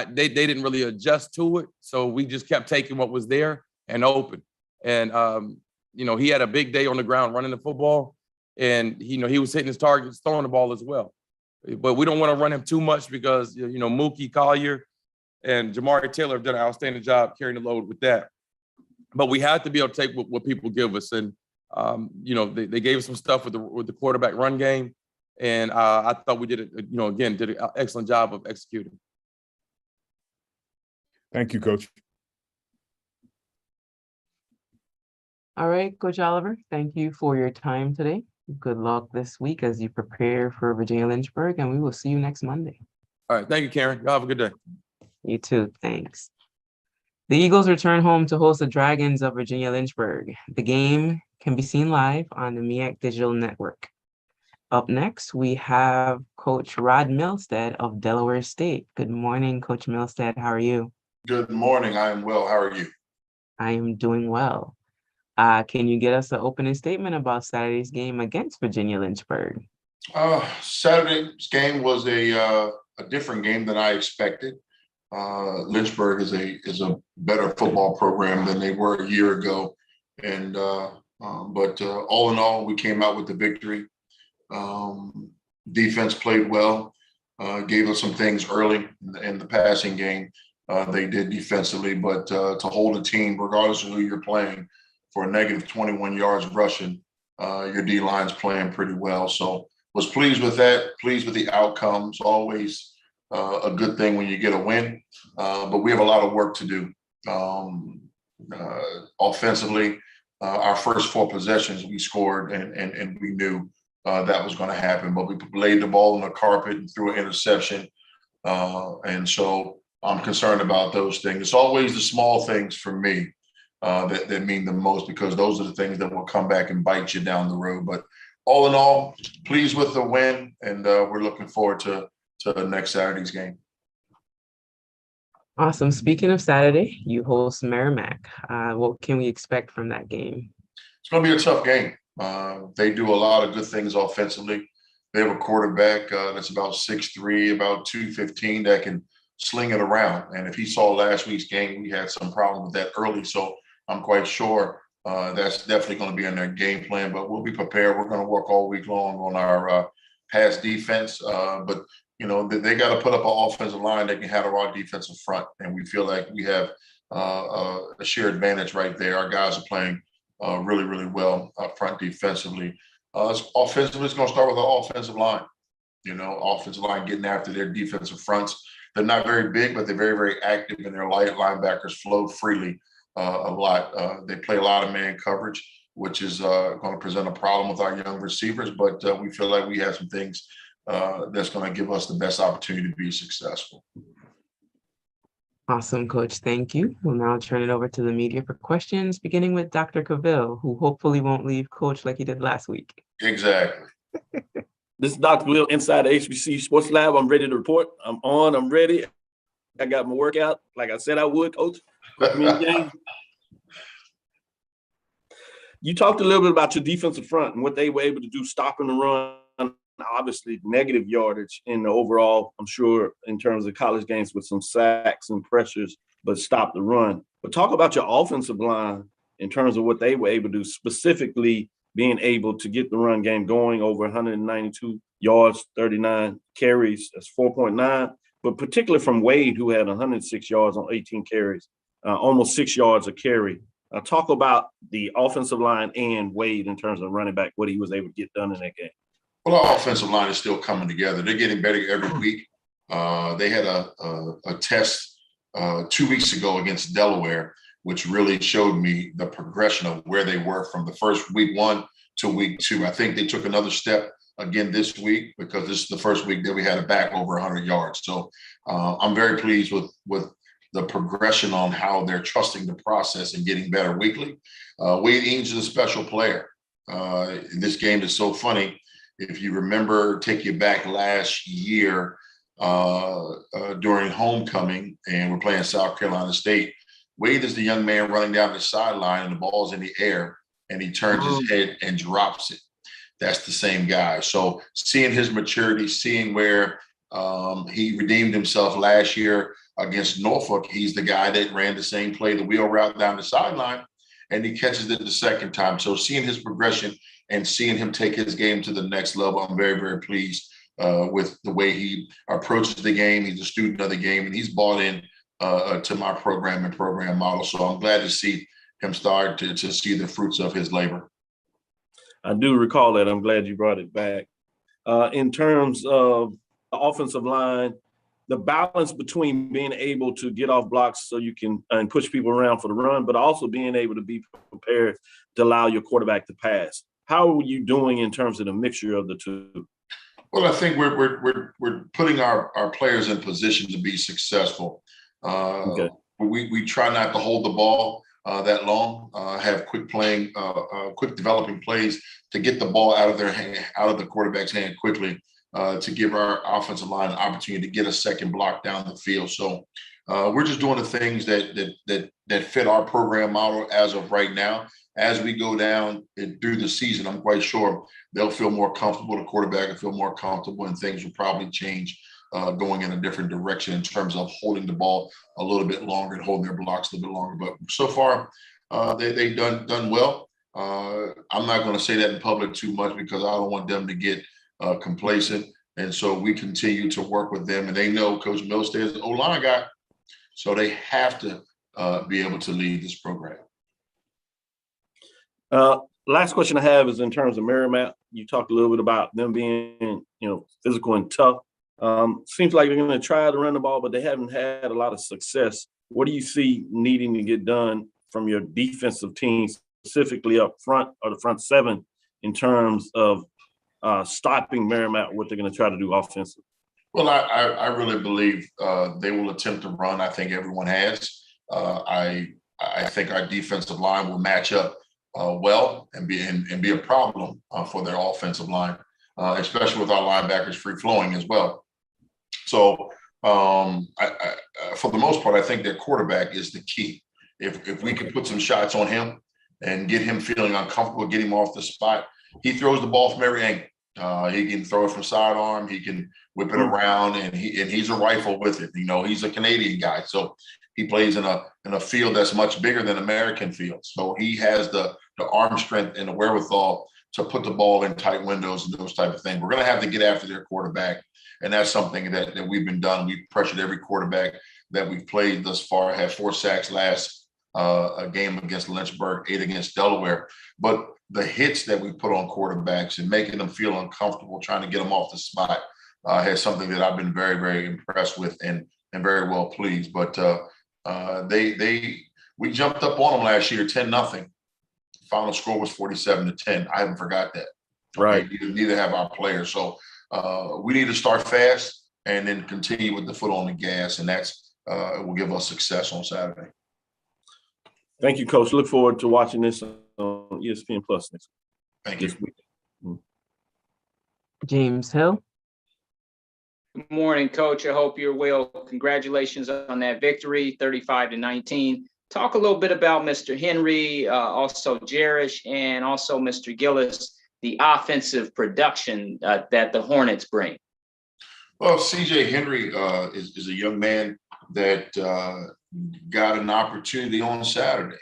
they didn't really adjust to it, so we just kept taking what was there and open. And he had a big day on the ground running the football, and he was hitting his targets, throwing the ball as well. But we don't want to run him too much because Mookie Collier and Jamari Taylor have done an outstanding job carrying the load with that. But we have to be able to take what people give us, and they gave us some stuff with the quarterback run game, and I thought we did an excellent job of executing. Thank you, Coach. All right, Coach Oliver, thank you for your time today. Good luck this week as you prepare for Virginia Lynchburg, and we will see you next Monday. All right, thank you, Karen. Y'all have a good day. You too, thanks. The Eagles return home to host the Dragons of Virginia Lynchburg. The game can be seen live on the MEAC Digital Network. Up next, we have Coach Rod Milstead of Delaware State. Good morning, Coach Milstead. How are you? Good morning. I am well. How are you? I am doing well. Can you get us an opening statement about Saturday's game against Virginia Lynchburg? Saturday's game was a different game than I expected. Lynchburg is a better football program than they were a year ago, and but all in all, we came out with the victory. Defense played well, gave us some things early in the passing game. They did defensively, but to hold a team, regardless of who you're playing, for a negative 21 yards rushing, your D-line's playing pretty well. So was pleased with that, pleased with the outcomes. Always a good thing when you get a win, but we have a lot of work to do. Offensively, our first 4 possessions, we scored, and we knew that was going to happen, but we laid the ball on the carpet and threw an interception. And so I'm concerned about those things. It's always the small things for me that mean the most, because those are the things that will come back and bite you down the road. But all in all, pleased with the win, and we're looking forward to next Saturday's game. Awesome. Speaking of Saturday, you host Merrimack. What can we expect from that game? It's going to be a tough game. They do a lot of good things offensively. They have a quarterback that's about 6'3", about 215, that can sling it around. And if you saw last week's game, we had some problem with that early. So I'm quite sure that's definitely going to be in their game plan. But we'll be prepared. We're going to work all week long on our pass defense. But they got to put up an offensive line that can handle our defensive front. And we feel like we have a sheer advantage right there. Our guys are playing really, really well up front defensively. Offensively, it's going to start with our offensive line. Offensive line getting after their defensive fronts. They're not very big, but they're very, very active, and their light linebackers float freely a lot. They play a lot of man coverage, which is going to present a problem with our young receivers, but we feel like we have some things that's going to give us the best opportunity to be successful. Awesome, Coach. Thank you. We'll now turn it over to the media for questions, beginning with Dr. Cavill, who hopefully won't leave Coach like he did last week. Exactly. This is Dr. Will inside the HBC Sports Lab. I'm ready to report. I'm on. I'm ready. I got my workout like I said I would, Coach. Put me in the game. You talked a little bit about your defensive front and what they were able to do stopping the run. Obviously, negative yardage in the overall, I'm sure, in terms of college games with some sacks and pressures, but stop the run. But talk about your offensive line in terms of what they were able to do, specifically being able to get the run game going over 192 yards, 39 carries. That's 4.9. But particularly from Wade, who had 106 yards on 18 carries, almost 6 yards a carry. Talk about the offensive line and Wade in terms of running back, what he was able to get done in that game. Well, our offensive line is still coming together. They're getting better every week. They had a test 2 weeks ago against Delaware, which really showed me the progression of where they were from the first week 1 to week 2. I think they took another step again this week because this is the first week that we had a back over 100 yards. So I'm very pleased with the progression on how they're trusting the process and getting better weekly. Wade Eames is a special player. This game is so funny. If you remember, take you back last year during homecoming, and we're playing South Carolina State. Wade is the young man running down the sideline, and the ball's in the air, and he turns his head and drops it. That's the same guy. So seeing his maturity, seeing where he redeemed himself last year against Norfolk, he's the guy that ran the same play, the wheel route down the sideline, and he catches it the second time. So seeing his progression and seeing him take his game to the next level, I'm very, very pleased with the way he approaches the game. He's a student of the game, and he's bought in to my program and program model. So I'm glad to see him start to see the fruits of his labor. I do recall that. I'm glad you brought it back. In terms of the offensive line, the balance between being able to get off blocks so you can and push people around for the run, but also being able to be prepared to allow your quarterback to pass. How are you doing in terms of the mixture of the two? Well, I think we're putting our players in position to be successful. Okay. We try not to hold the ball that long. Have quick developing plays to get the ball out of their hand, out of the quarterback's hand quickly, to give our offensive line an opportunity to get a second block down the field. So we're just doing the things that fit our program model as of right now. As we go down through the season, I'm quite sure they'll feel more comfortable. The quarterback will feel more comfortable, and things will probably change going in a different direction in terms of holding the ball a little bit longer and holding their blocks a little bit longer. But so far, they've done well. I'm not going to say that in public too much because I don't want them to get complacent. And so we continue to work with them, and they know Coach Milstead is the O-line guy, so they have to be able to lead this program. Last question I have is in terms of Merrimack. You talked a little bit about them being, physical and tough. Seems like they're going to try to run the ball, but they haven't had a lot of success. What do you see needing to get done from your defensive team, specifically up front or the front seven, in terms of stopping Merrimack, what they're going to try to do offensively? Well, I really believe they will attempt to run. I think everyone has. I think our defensive line will match up well and be a problem for their offensive line, especially with our linebackers free flowing as well. So for the most part, I think their quarterback is the key. If we can put some shots on him and get him feeling uncomfortable, get him off the spot, he throws the ball from every angle. He can throw it from sidearm. He can whip it around, and he's a rifle with it. He's a Canadian guy, so he plays in a field that's much bigger than American fields. So he has the arm strength and the wherewithal to put the ball in tight windows and those type of things. We're going to have to get after their quarterback. And that's something that we've been done. We've pressured every quarterback that we've played thus far. Had 4 sacks last a game against Lynchburg, 8 against Delaware. But the hits that we put on quarterbacks and making them feel uncomfortable, trying to get them off the spot, has something that I've been very, very impressed with and very well pleased. But we jumped up on them last year, 10-0. Final score was 47-10. I haven't forgot that. Right. Okay? Neither have our players. So we need to start fast and then continue with the foot on the gas, and that's will give us success on Saturday. Thank you, Coach. Look forward to watching this on ESPN Plus next Thank you. week. James Hill. Good morning, Coach. I hope you're well. Congratulations on that victory, 35-19. Talk a little bit about Mr. Henry, also Jerish, and also Mr. Gillis, the offensive production that the Hornets bring. Well, CJ Henry is a young man that got an opportunity on Saturday.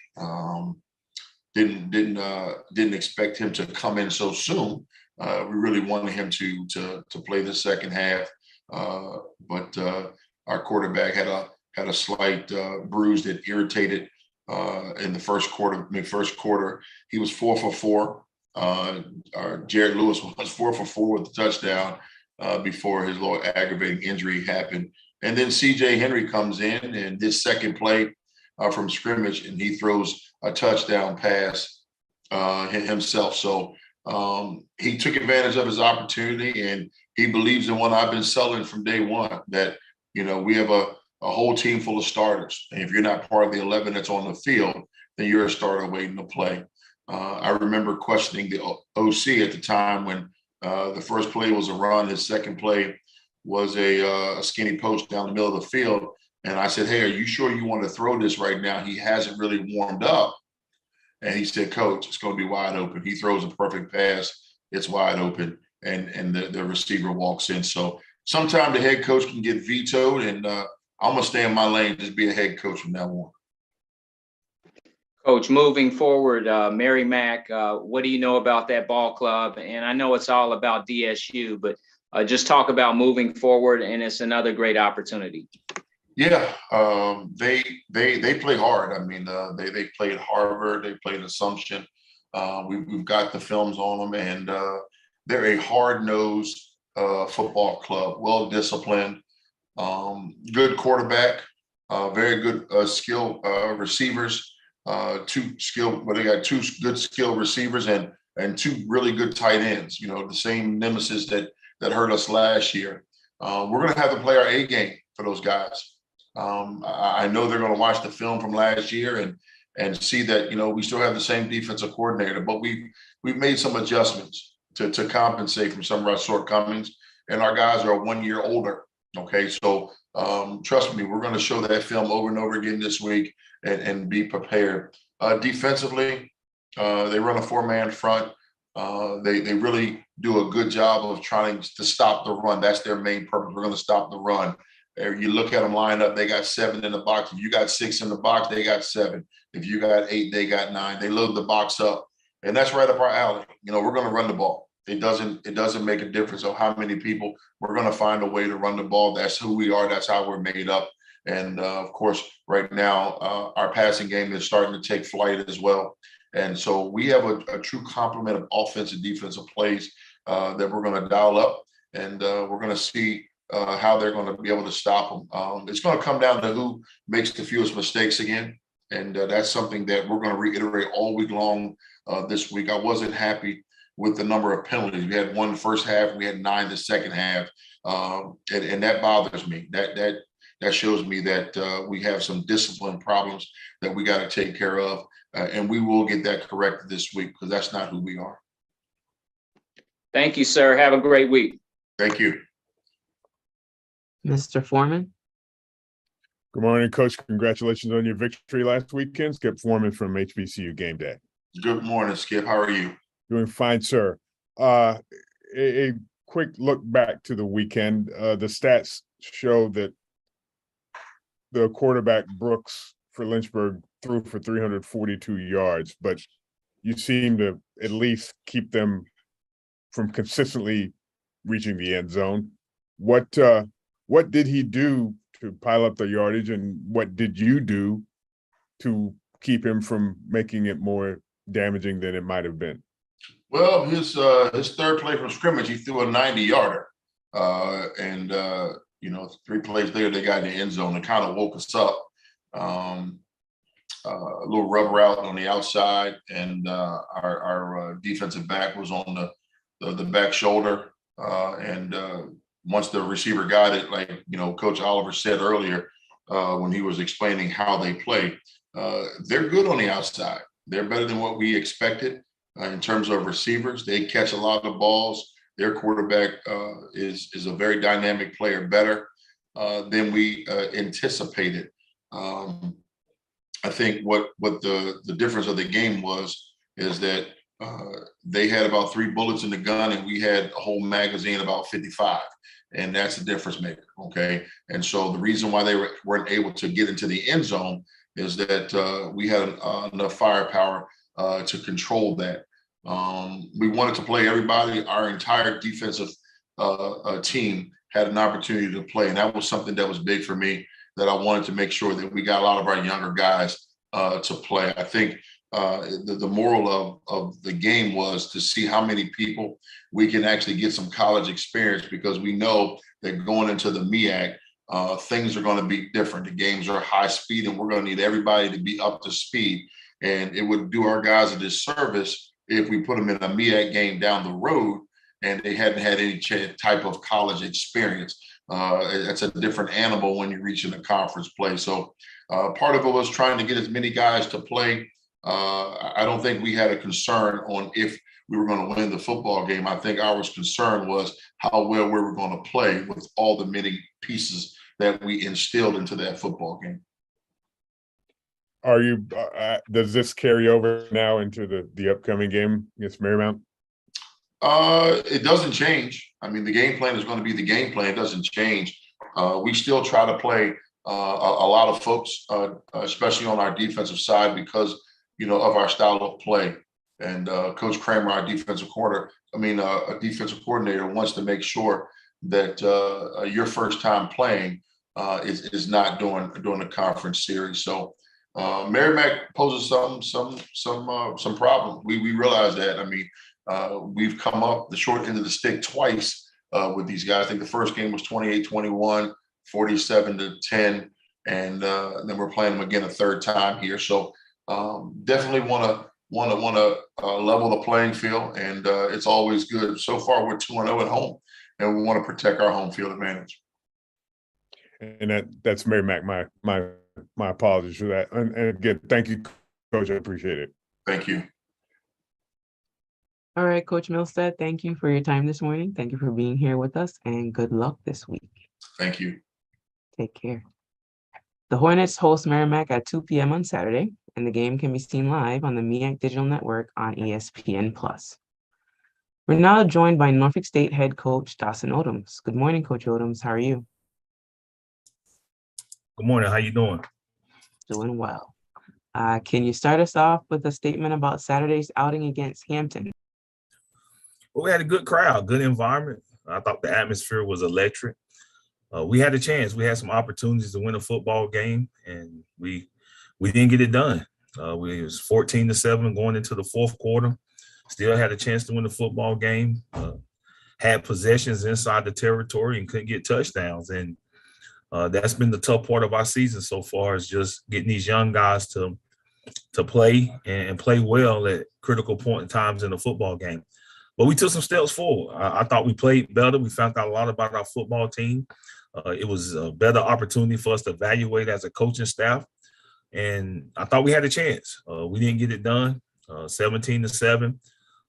Didn't expect him to come in so soon. We really wanted him to play the second half, but our quarterback had a slight bruise that irritated in the first quarter. First quarter, he was 4 for 4. Jared Lewis was 4 for 4 with the touchdown before his little aggravating injury happened. And then CJ Henry comes in and his second play from scrimmage, and he throws a touchdown pass himself. So he took advantage of his opportunity, and he believes in what I've been selling from day one, that, we have a whole team full of starters. And if you're not part of the 11 that's on the field, then you're a starter waiting to play. I remember questioning the OC at the time when the first play was a run. His second play was a skinny post down the middle of the field. And I said, hey, are you sure you want to throw this right now? He hasn't really warmed up. And he said, Coach, it's going to be wide open. He throws a perfect pass. It's wide open. And the receiver walks in. So sometimes the head coach can get vetoed, and I'm going to stay in my lane, just be a head coach from now on. Coach, moving forward, Mary Mac, what do you know about that ball club? And I know it's all about DSU, but just talk about moving forward, and it's another great opportunity. Yeah, they play hard. I mean, they played Harvard, they played Assumption. We've got the films on them, and they're a hard-nosed football club, well-disciplined, good quarterback, very good skill receivers. They got 2 good skill receivers and 2 really good tight ends. The same nemesis that hurt us last year. We're going to have to play our A game for those guys. I know they're going to watch the film from last year and see that we still have the same defensive coordinator, but we've made some adjustments to compensate from some of our shortcomings, and our guys are 1 year older. Okay, so trust me, we're going to show that film over and over again this week and be prepared. Defensively, they run a 4-man front. They really do a good job of trying to stop the run. That's their main purpose. We're going to stop the run. You look at them line up, they got 7 in the box. If you got 6 in the box, they got 7. If you got 8, they got 9. They load the box up, and that's right up our alley. We're going to run the ball. It doesn't make a difference of how many people. We're going to find a way to run the ball. That's who we are. That's how we're made up. And of course, right now, our passing game is starting to take flight as well. And so we have a true complement of offensive, defensive plays that we're going to dial up, and we're going to see how they're going to be able to stop them. It's going to come down to who makes the fewest mistakes again. And that's something that we're going to reiterate all week long this week. I wasn't happy with the number of penalties. We had 1 the first half, we had 9 the second half. And that bothers me. That shows me that we have some discipline problems that we got to take care of. And we will get that corrected this week, because that's not who we are. Thank you, sir. Have a great week. Thank you. Mr. Foreman. Good morning, Coach. Congratulations on your victory last weekend. Skip Foreman from HBCU Game Day. Good morning, Skip. How are you? Doing fine, sir. A quick look back to the weekend. The stats show that the quarterback Brooks for Lynchburg threw for 342 yards, but you seem to at least keep them from consistently reaching the end zone. what did he do to pile up the yardage, and what did you do to keep him from making it more damaging than it might have been? Well, his third play from scrimmage, he threw a 90-yarder. You know, 3 plays later, they got in the end zone and kind of woke us up. A little rub route on the outside, and our defensive back was on the back shoulder. Once the receiver got it, like, you know, Coach Oliver said earlier when he was explaining how they play, they're good on the outside. They're better than what we expected in terms of receivers. They catch a lot of balls. Their quarterback is a very dynamic player, better than we anticipated. I think what the difference of the game is that they had about 3 bullets in the gun, and we had a whole magazine about 55. And that's the difference maker, okay? And so the reason why they weren't able to get into the end zone is that we had enough firepower to control that. We wanted to play everybody. Our entire defensive team had an opportunity to play, and that was something that was big for me, that I wanted to make sure that we got a lot of our younger guys to play. I think the moral of the game was to see how many people we can actually get some college experience, because we know that going into the MEAC, things are going to be different. The games are high speed, and we're going to need everybody to be up to speed. And it would do our guys a disservice if we put them in a MEAC game down the road and they hadn't had any type of college experience. It's a different animal when you reach in a conference play. So part of it was trying to get as many guys to play. I don't think we had a concern on if we were going to win the football game. I think our concern was how well we were going to play with all the many pieces that we instilled into that football game. Are you? Does this carry over now into the upcoming game against Marymount? It doesn't change. I mean, the game plan is going to be the game plan. It doesn't change. We still try to play a lot of folks, especially on our defensive side, because, you know, of our style of play. And Coach Kramer, our defensive a defensive coordinator, wants to make sure that your first time playing is not during the conference series. So Merrimack poses some problem. We realize that. I mean, we've come up the short end of the stick twice with these guys. I think the first game was 28-21, 47-10, and then we're playing them again a third time here. So definitely want to level the playing field, and it's always good. So far, we're 2-0 at home, and we want to protect our home field advantage. And that's Merrimack. My apologies for that. And again, thank you, Coach. I appreciate it. Thank you. All right, Coach Milstead, thank you for your time this morning. Thank you for being here with us, and good luck this week. Thank you. Take care. The Hornets host Merrimack at 2 p.m. on Saturday, and the game can be seen live on the MEAC Digital Network on ESPN+. We're now joined by Norfolk State head coach Dawson Odoms. Good morning, Coach Odoms. How are you? Good morning. How you doing? Doing well. Can you start us off with a statement about Saturday's outing against Hampton? Well, we had a good crowd, good environment. I thought the atmosphere was electric. We had a chance. We had some opportunities to win a football game, and we didn't get it done. We was 14-7 going into the fourth quarter. Still had a chance to win the football game. Had possessions inside the territory and couldn't get touchdowns. And that's been the tough part of our season so far, is just getting these young guys to play and play well at critical point in times in the football game. But we took some steps forward. I thought we played better. We found out a lot about our football team. It was a better opportunity for us to evaluate as a coaching staff. And I thought we had a chance. We didn't get it done, 17-7.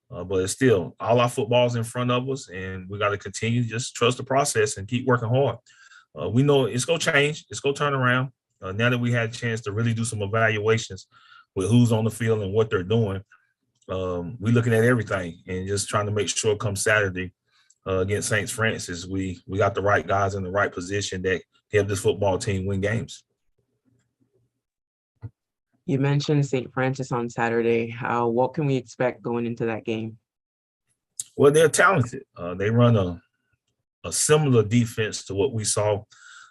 But it's still, all our football's in front of us, and we got to continue to just trust the process and keep working hard. We know it's going to change. It's going to turn around. Now that we had a chance to really do some evaluations with who's on the field and what they're doing, we're looking at everything and just trying to make sure come Saturday against St. Francis, we got the right guys in the right position that help this football team win games. You mentioned St. Francis on Saturday. What can we expect going into that game? Well, they're talented. They run a a similar defense to what we saw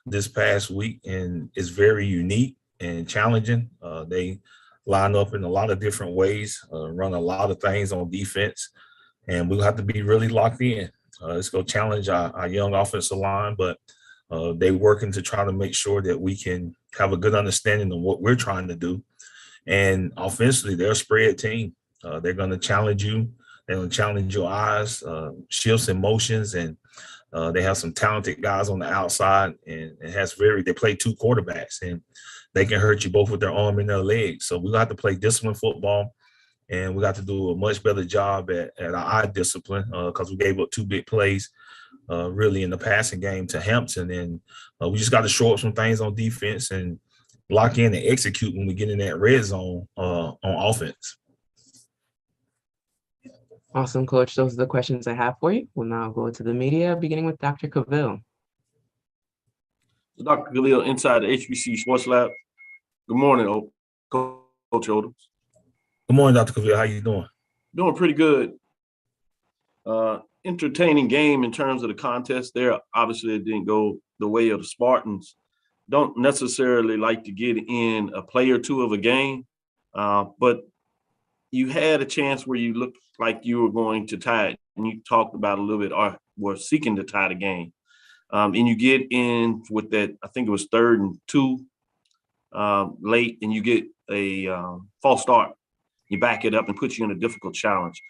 this past week, and it's very unique and challenging. They line up in a lot of different ways, run a lot of things on defense, and we'll have to be really locked in. Let's go challenge our young offensive line, but they're working to try to make sure that we can have a good understanding of what we're trying to do. And offensively, they're a spread team. They're going to challenge you. They're going to challenge your eyes, shifts and motions, and they have some talented guys on the outside, and they play two quarterbacks, and they can hurt you both with their arm and their leg. So we got to play disciplined football, and we got to do a much better job at our eye discipline because we gave up two big plays really in the passing game to Hampton, and we just got to show up some things on defense and lock in and execute when we get in that red zone on offense. Awesome, Coach. Those are the questions I have for you. We'll now go to the media, beginning with Dr. Cavill. Dr. Khalil, inside the HBC Sports Lab. Good morning, Coach Odoms. Good morning, Dr. Cavill. How you doing? Doing pretty good. Entertaining game in terms of the contest there. Obviously, it didn't go the way of the Spartans. Don't necessarily like to get in a play or two of a game, but you had a chance where you looked like you were going to tie it, and you talked about a little bit, or were seeking to tie the game. And you get in with that, I think it was 3rd and 2 late, and you get a false start. You back it up and put you in a difficult challenge.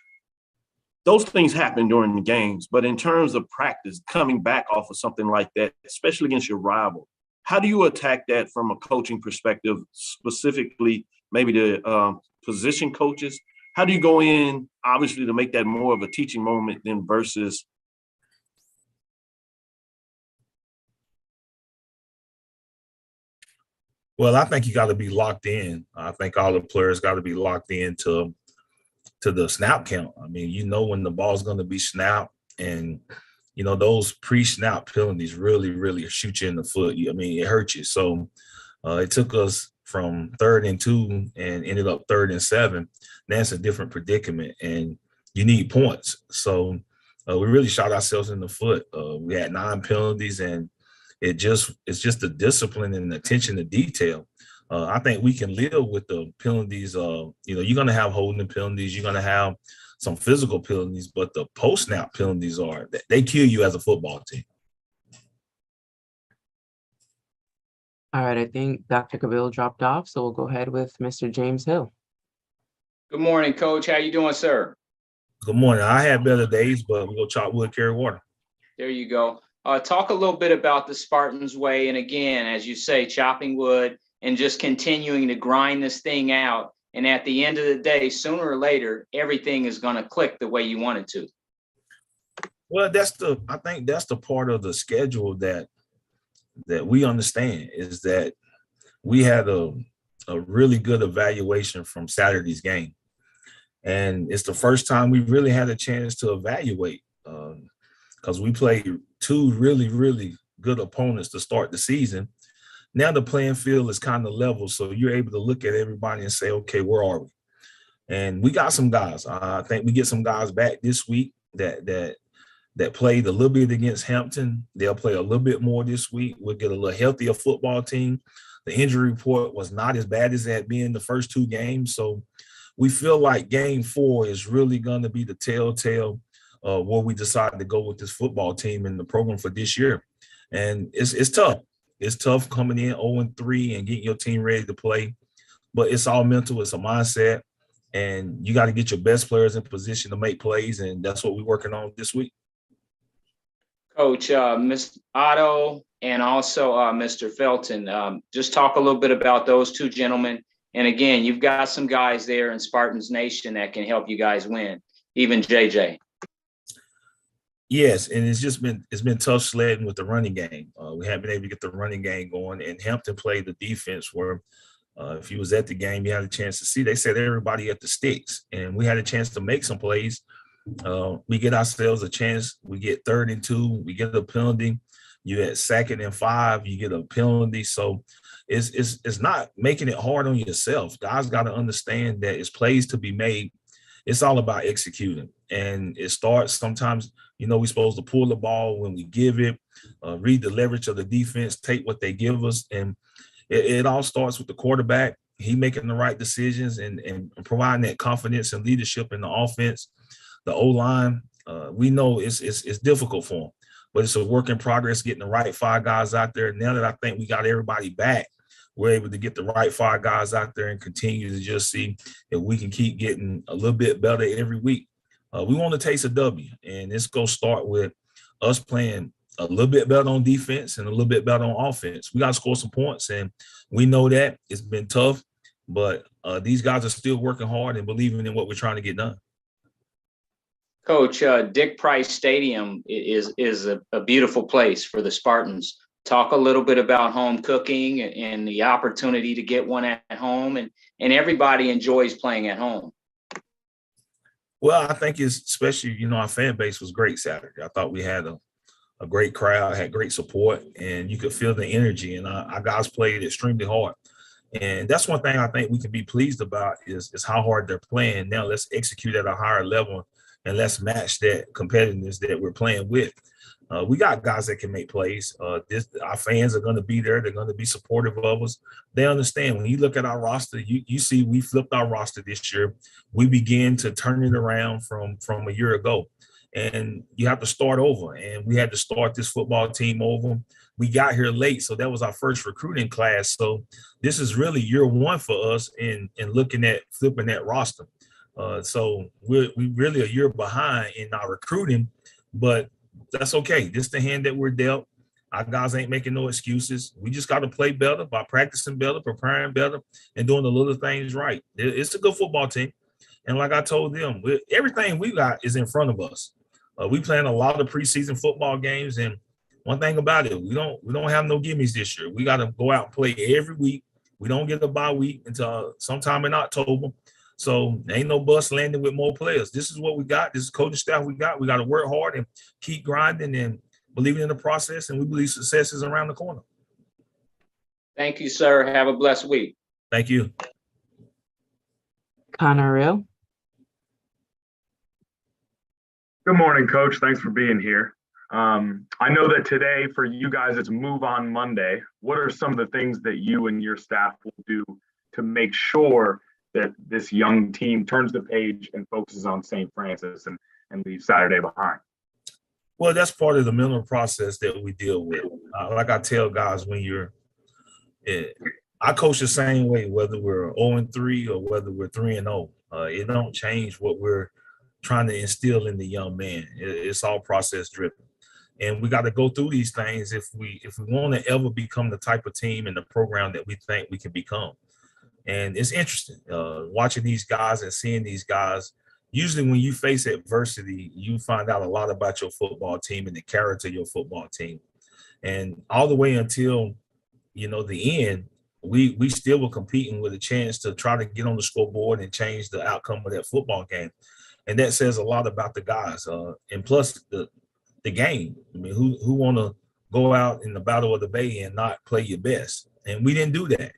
Those things happen during the games, but in terms of practice, coming back off of something like that, especially against your rival, how do you attack that from a coaching perspective, specifically maybe the position coaches? How do you go in, obviously, to make that more of a teaching moment than versus? Well, I think you got to be locked in. I think all the players got to be locked in to the snap count. I mean, you know when the ball's going to be snapped, and you know those pre-snap penalties really, really shoot you in the foot. I mean, it hurts you. So it took us from 3rd and 2 and ended up 3rd and 7. That's a different predicament, and you need points. So we really shot ourselves in the foot. We had 9 penalties, and it's just the discipline and attention to detail. I think we can live with the penalties. You're going to have holding penalties. You're going to have some physical penalties, but the post-snap penalties they kill you as a football team. All right, I think Dr. Cavill dropped off, so we'll go ahead with Mr. James Hill. Good morning, Coach. How you doing, sir? Good morning. I had better days, but we'll go chop wood, carry water. There you go. Talk a little bit about the Spartans way, and again, as you say, chopping wood and just continuing to grind this thing out. And at the end of the day, sooner or later, everything is going to click the way you want it to. Well, I think that's the part of the schedule that we understand, is that we had a really good evaluation from Saturday's game. And it's the first time we really had a chance to evaluate because we played 2 really, really good opponents to start the season. Now the playing field is kind of level, so you're able to look at everybody and say, okay, where are we? And we got some guys. I think we get some guys back this week that played a little bit against Hampton. They'll play a little bit more this week. We'll get a little healthier football team. The injury report was not as bad as it had been the first 2 games. So we feel like game 4 is really going to be the telltale where we decide to go with this football team and the program for this year. And it's tough. It's tough coming in 0-3 and getting your team ready to play. But it's all mental. It's a mindset. And you got to get your best players in position to make plays. And that's what we're working on this week. Coach, Ms. Otto and also Mr. Felton, just talk a little bit about those 2 gentlemen. And again, you've got some guys there in Spartans Nation that can help you guys win, even JJ. Yes, and it's been tough sledding with the running game. We haven't been able to get the running game going, and Hampton played the defense where if you was at the game, you had a chance to see. They said everybody at the sticks, and we had a chance to make some plays. We get ourselves a chance. We get 3rd and 2. We get a penalty. You at 2nd and 5. You get a penalty. So it's not making it hard on yourself. Guys got to understand that it's plays to be made, it's all about executing. And it starts sometimes, we're supposed to pull the ball when we give it, read the leverage of the defense, take what they give us. And it all starts with the quarterback. He making the right decisions and providing that confidence and leadership in the offense. The O-line, we know it's difficult for him, but it's a work in progress getting the right 5 guys out there. Now that I think we got everybody back, we're able to get the right 5 guys out there and continue to just see if we can keep getting a little bit better every week. We want to taste a W, and it's going to start with us playing a little bit better on defense and a little bit better on offense. We got to score some points, and we know that it's been tough, but these guys are still working hard and believing in what we're trying to get done. Coach, Dick Price Stadium is a beautiful place for the Spartans. Talk a little bit about home cooking and the opportunity to get one at home, and everybody enjoys playing at home. Well, I think it's especially, our fan base was great Saturday. I thought we had a great crowd, had great support, and you could feel the energy, and our guys played extremely hard. And that's one thing I think we can be pleased about is our hard they're playing. Now let's execute at a higher level and let's match that competitiveness that we're playing with. We got guys that can make plays. Our fans are going to be there. They're going to be supportive of us. They understand. When you look at our roster, you see we flipped our roster this year. We began to turn it around from a year ago. And you have to start over. And we had to start this football team over. We got here late, so that was our first recruiting class. So this is really year one for us in looking at flipping that roster. So we really a year behind in our recruiting, but that's okay. This is the hand that we're dealt. Our guys ain't making no excuses. We just got to play better by practicing better, preparing better, and doing the little things right. It's a good football team. And like I told them, everything we got is in front of us. We playing a lot of preseason football games, and one thing about it, we don't have no gimmies this year. We got to go out and play every week. We don't get a bye week until sometime in October. So ain't no bus landing with more players. This is what we got. This is coaching staff we got. We got to work hard and keep grinding and believing in the process, and we believe success is around the corner. Thank you, sir. Have a blessed week. Thank you. Connor Real. Good morning, Coach. Thanks for being here. I know that today for you guys, it's Move On Monday. What are some of the things that you and your staff will do to make sure that this young team turns the page and focuses on St. Francis and leaves Saturday behind? Well, that's part of the mental process that we deal with. Like I tell guys, I coach the same way, whether we're 0-3 or whether we're 3-0. It don't change what we're trying to instill in the young man. It's all process driven. And we got to go through these things if we want to ever become the type of team and the program that we think we can become. And it's interesting watching these guys and seeing these guys. Usually when you face adversity, you find out a lot about your football team and the character of your football team. And all the way until, the end, we still were competing with a chance to try to get on the scoreboard and change the outcome of that football game. And that says a lot about the guys. And plus the game. I mean, who want to go out in the Battle of the Bay and not play your best? And we didn't do that.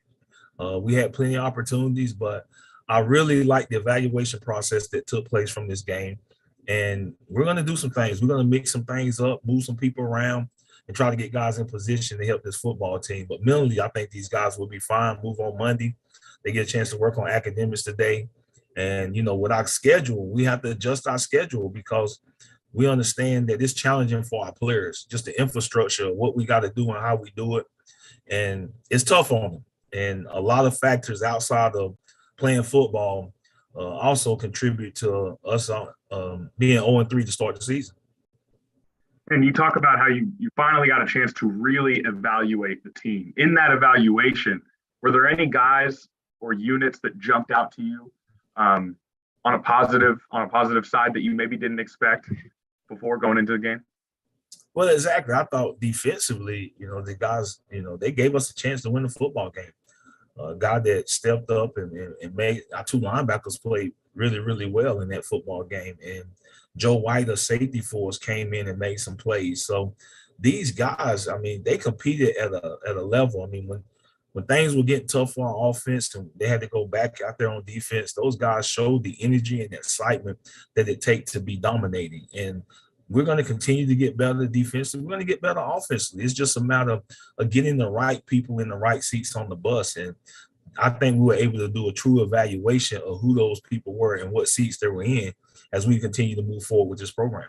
We had plenty of opportunities, but I really like the evaluation process that took place from this game. And we're going to do some things. We're going to mix some things up, move some people around, and try to get guys in position to help this football team. But mentally, I think these guys will be fine. Move on Monday. They get a chance to work on academics today. And, with our schedule, we have to adjust our schedule because we understand that it's challenging for our players, just the infrastructure, what we got to do and how we do it. And it's tough on them. And a lot of factors outside of playing football also contribute to us being 0-3 to start the season. And you talk about how you finally got a chance to really evaluate the team. In that evaluation, were there any guys or units that jumped out to you on a positive side that you maybe didn't expect before going into the game? Well, exactly. I thought defensively, the guys, they gave us a chance to win the football game. A guy that stepped up and made our 2 linebackers play really, really well in that football game. And Joe White, a safety for us, came in and made some plays. So these guys, they competed at a level. When when things were getting tough for our offense and they had to go back out there on defense, those guys showed the energy and excitement that it takes to be dominating. And we're going to continue to get better defensively. We're going to get better offensively. It's just a matter of getting the right people in the right seats on the bus. And I think we were able to do a true evaluation of who those people were and what seats they were in as we continue to move forward with this program.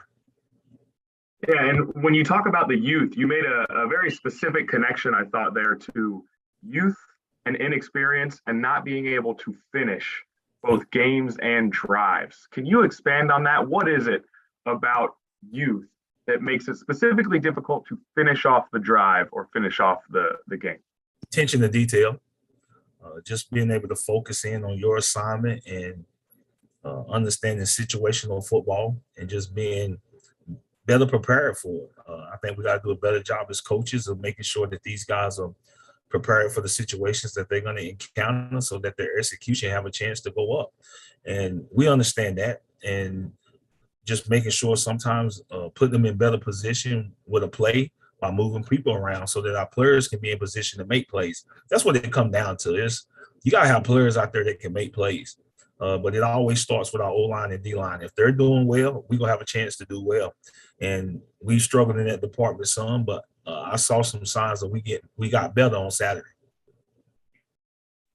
Yeah, and when you talk about the youth, you made a very specific connection, I thought, there to youth and inexperience and not being able to finish both games and drives. Can you expand on that? What is it about youth that makes it specifically difficult to finish off the drive or finish off the game? Attention to detail, just being able to focus in on your assignment and understanding situational football and just being better prepared for it. I think we got to do a better job as coaches of making sure that these guys are prepared for the situations that they're going to encounter so that their execution have a chance to go up. And we understand that. And just making sure sometimes put them in better position with a play by moving people around so that our players can be in position to make plays. That's what it comes down to. Is you got to have players out there that can make plays. But it always starts with our O-line and D-line. If they're doing well, we're going to have a chance to do well. And we struggled in that department some, but I saw some signs that we got better on Saturday.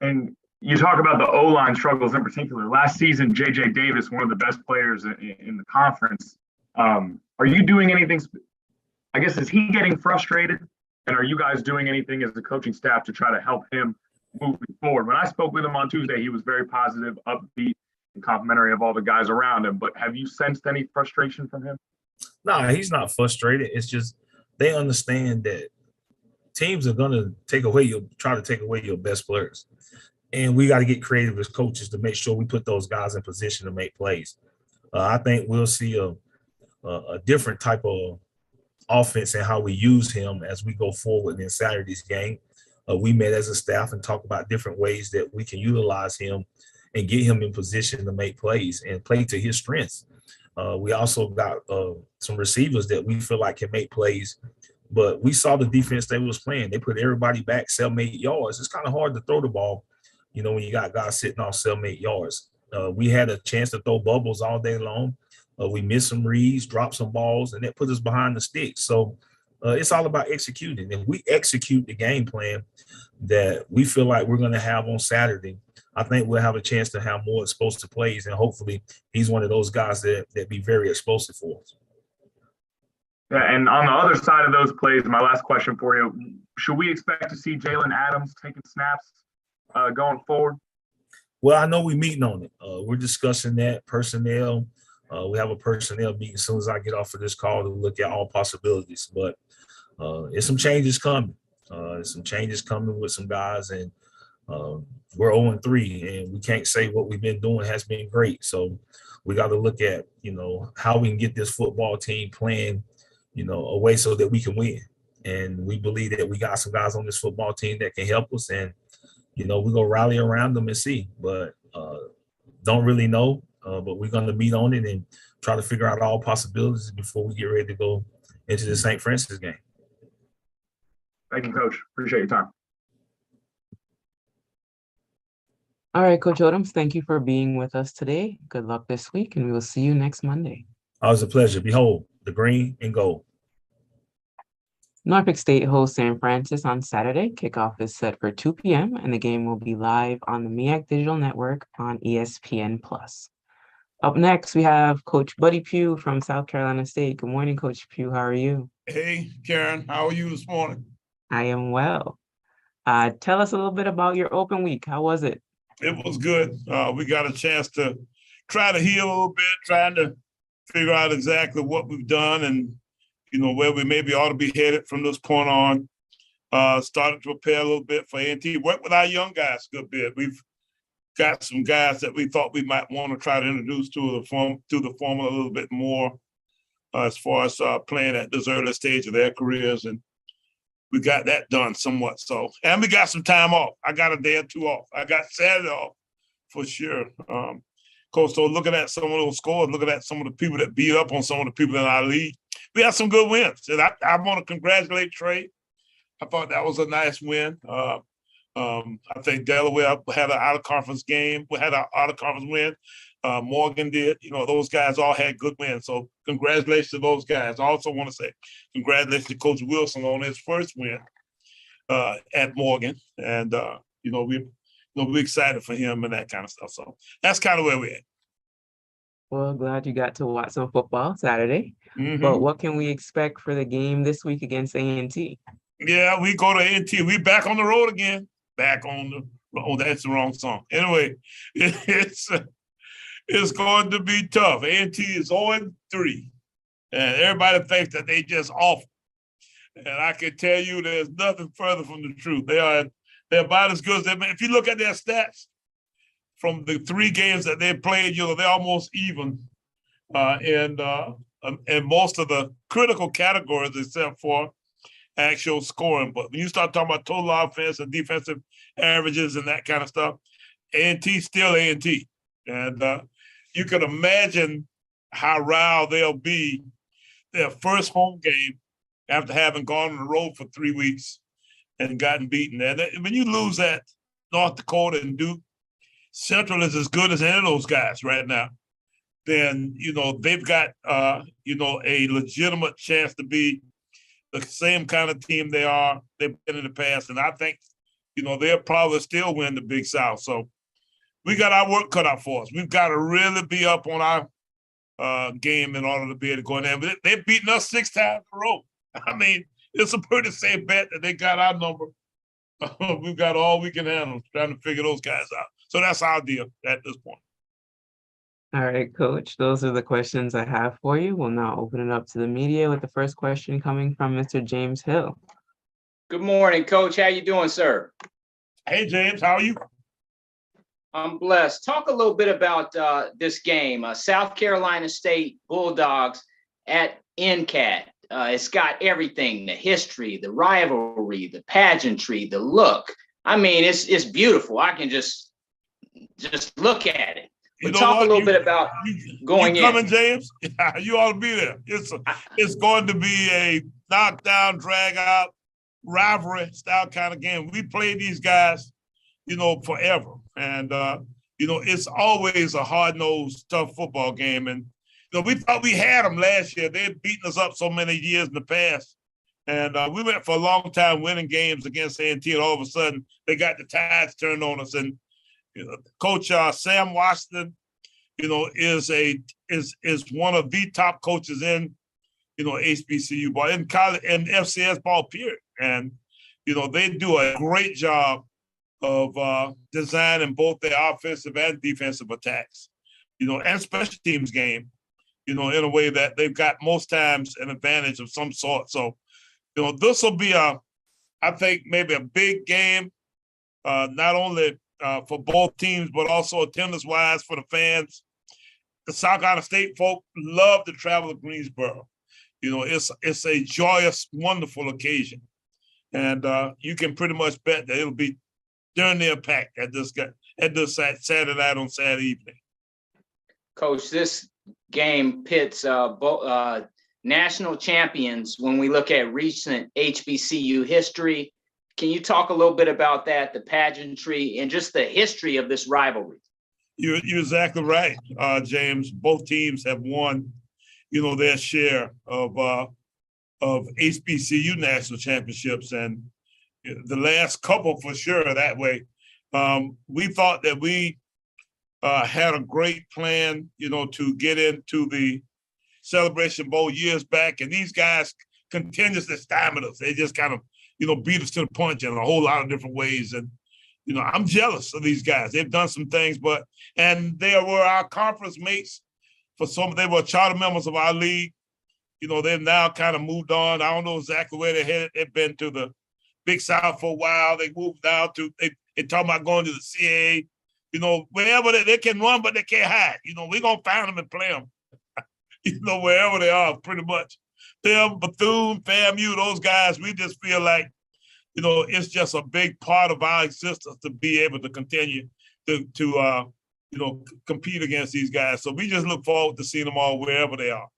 And you talk about the O-line struggles in particular. Last season, J.J. Davis, one of the best players in the conference. Are you doing anything? I guess, is he getting frustrated? And are you guys doing anything as the coaching staff to try to help him moving forward? When I spoke with him on Tuesday, he was very positive, upbeat, and complimentary of all the guys around him. But have you sensed any frustration from him? No, he's not frustrated. It's just they understand that teams are going to try to take away your best players. And we got to get creative as coaches to make sure we put those guys in position to make plays. I think we'll see a different type of offense and how we use him as we go forward in Saturday's game. We met as a staff and talked about different ways that we can utilize him and get him in position to make plays and play to his strengths. We also got some receivers that we feel like can make plays, but we saw the defense they was playing. They put everybody back 7-8 yards. It's kind of hard to throw the ball, when you got guys sitting off 7-8 yards. We had a chance to throw bubbles all day long. We missed some reads, dropped some balls, and that put us behind the sticks. So it's all about executing. If we execute the game plan that we feel like we're going to have on Saturday, I think we'll have a chance to have more explosive plays, and hopefully he's one of those guys that be very explosive for us. Yeah, and on the other side of those plays, my last question for you, should we expect to see Jalen Adams taking snaps going forward? Well, I know we're meeting on it. We're discussing that personnel. We have a personnel meeting as soon as I get off of this call to look at all possibilities. But there's some changes coming. There's some changes coming with some guys, and we're 0-3, and we can't say what we've been doing has been great. So we got to look at, how we can get this football team playing, a way so that we can win. And we believe that we got some guys on this football team that can help us, and, we're going to rally around them and see. But don't really know, but we're going to meet on it and try to figure out all possibilities before we get ready to go into the St. Francis game. Thank you, Coach. Appreciate your time. All right, Coach Odoms, thank you for being with us today. Good luck this week, and we will see you next Monday. Always a pleasure. Behold, the green and gold. Norfolk State hosts San Francisco on Saturday. Kickoff is set for 2 p.m., and the game will be live on the MEAC Digital Network on ESPN+. Up next, we have Coach Buddy Pugh from South Carolina State. Good morning, Coach Pugh. How are you? Hey, Karen. How are you this morning? I am well. Tell us a little bit about your open week. How was it? It was good. We got a chance to try to heal a little bit, trying to figure out exactly what we've done and, where we maybe ought to be headed from this point on. Started to prepare a little bit for A&T. Work with our young guys a good bit. We've got some guys that we thought we might want to try to introduce to the formula a little bit more as far as playing at this early stage of their careers. And we got that done somewhat. So, and we got some time off. I got a day or two off. I got Saturday off for sure. Coach, so looking at some of those scores, looking at some of the people that beat up on some of the people in our league, we had some good wins. And I want to congratulate Trey. I thought that was a nice win. I think Delaware had an out-of-conference game. We had an out-of-conference win. Morgan did. Those guys all had good wins. So congratulations to those guys. I also want to say congratulations to Coach Wilson on his first win at Morgan. And, we're excited for him and that kind of stuff. So that's kind of where we're at. Well, glad you got to watch some football Saturday. Mm-hmm. But what can we expect for the game this week against A&T? Yeah, we go to A&T. We back on the road again. Back on the road. That's the wrong song. Anyway, it's going to be tough. A&T is 0-3. And everybody thinks that they just awful. And I can tell you there's nothing further from the truth. They're about as good as they. If you look at their stats from the 3 games that they played, they're almost even in most of the critical categories except for actual scoring. But when you start talking about total offense and defensive averages and that kind of stuff, A&T still A&T. And you can imagine how riled they'll be their first home game after having gone on the road for 3 weeks and gotten beaten. And when you lose at North Dakota and Duke, Central is as good as any of those guys right now. Then, they've got, a legitimate chance to be the same kind of team they've been in the past. And I think, they'll probably still win the Big South. So we got our work cut out for us. We've got to really be up on our game in order to be able to go in there. But they've beaten us 6 times in a row. I mean, it's a pretty safe bet that they got our number. We've got all we can handle trying to figure those guys out. So that's our deal at this point. All right, Coach, those are the questions I have for you. We'll now open it up to the media with the first question coming from Mr. James Hill. Good morning, Coach. How you doing, sir? Hey, James, how are you? I'm blessed. Talk a little bit about this game, South Carolina State Bulldogs at NCAT. It's got everything, the history, the rivalry, the pageantry, the look. I mean, it's beautiful. I can just look at it. But talk a little bit about going in. Coming, James? You ought to be there. It's going to be a knockdown, drag out, rivalry style kind of game. We played these guys, forever. And, it's always a hard-nosed, tough football game. And, we thought we had them last year. They'd beaten us up so many years in the past. And we went for a long time winning games against A&T, and all of a sudden they got the tides turned on us. And Coach Sam Washington, is one of the top coaches in, HBCU ball, in college and FCS ball, period. And, they do a great job of designing both their offensive and defensive attacks, and special teams game, in a way that they've got most times an advantage of some sort. So, this will be I think maybe a big game, not only for both teams, but also attendance-wise for the fans. The South Carolina State folk love to travel to Greensboro. It's a joyous, wonderful occasion. And you can pretty much bet that it'll be darn near packed at this Saturday night on Saturday evening. Coach, this game pits national champions when we look at recent HBCU history. Can you talk a little bit about that, the pageantry, and just the history of this rivalry? You're exactly right, James. Both teams have won, their share of HBCU national championships, and the last couple for sure that way. We thought that we had a great plan, to get into the Celebration Bowl years back, and these guys continuously stymied us. They just kind of, beat us to the punch in a whole lot of different ways. And, I'm jealous of these guys. They've done some things, and they were our conference mates for they were charter members of our league. They've now kind of moved on. I don't know exactly where they're headed. They've been to the Big South for a while. They moved down they talking about going to the CAA. Wherever they can run, but they can't hide. We're going to find them and play them, wherever they are, pretty much. Them, Bethune, FAMU, those guys, we just feel like, it's just a big part of our existence to be able to continue to compete against these guys. So we just look forward to seeing them all wherever they are.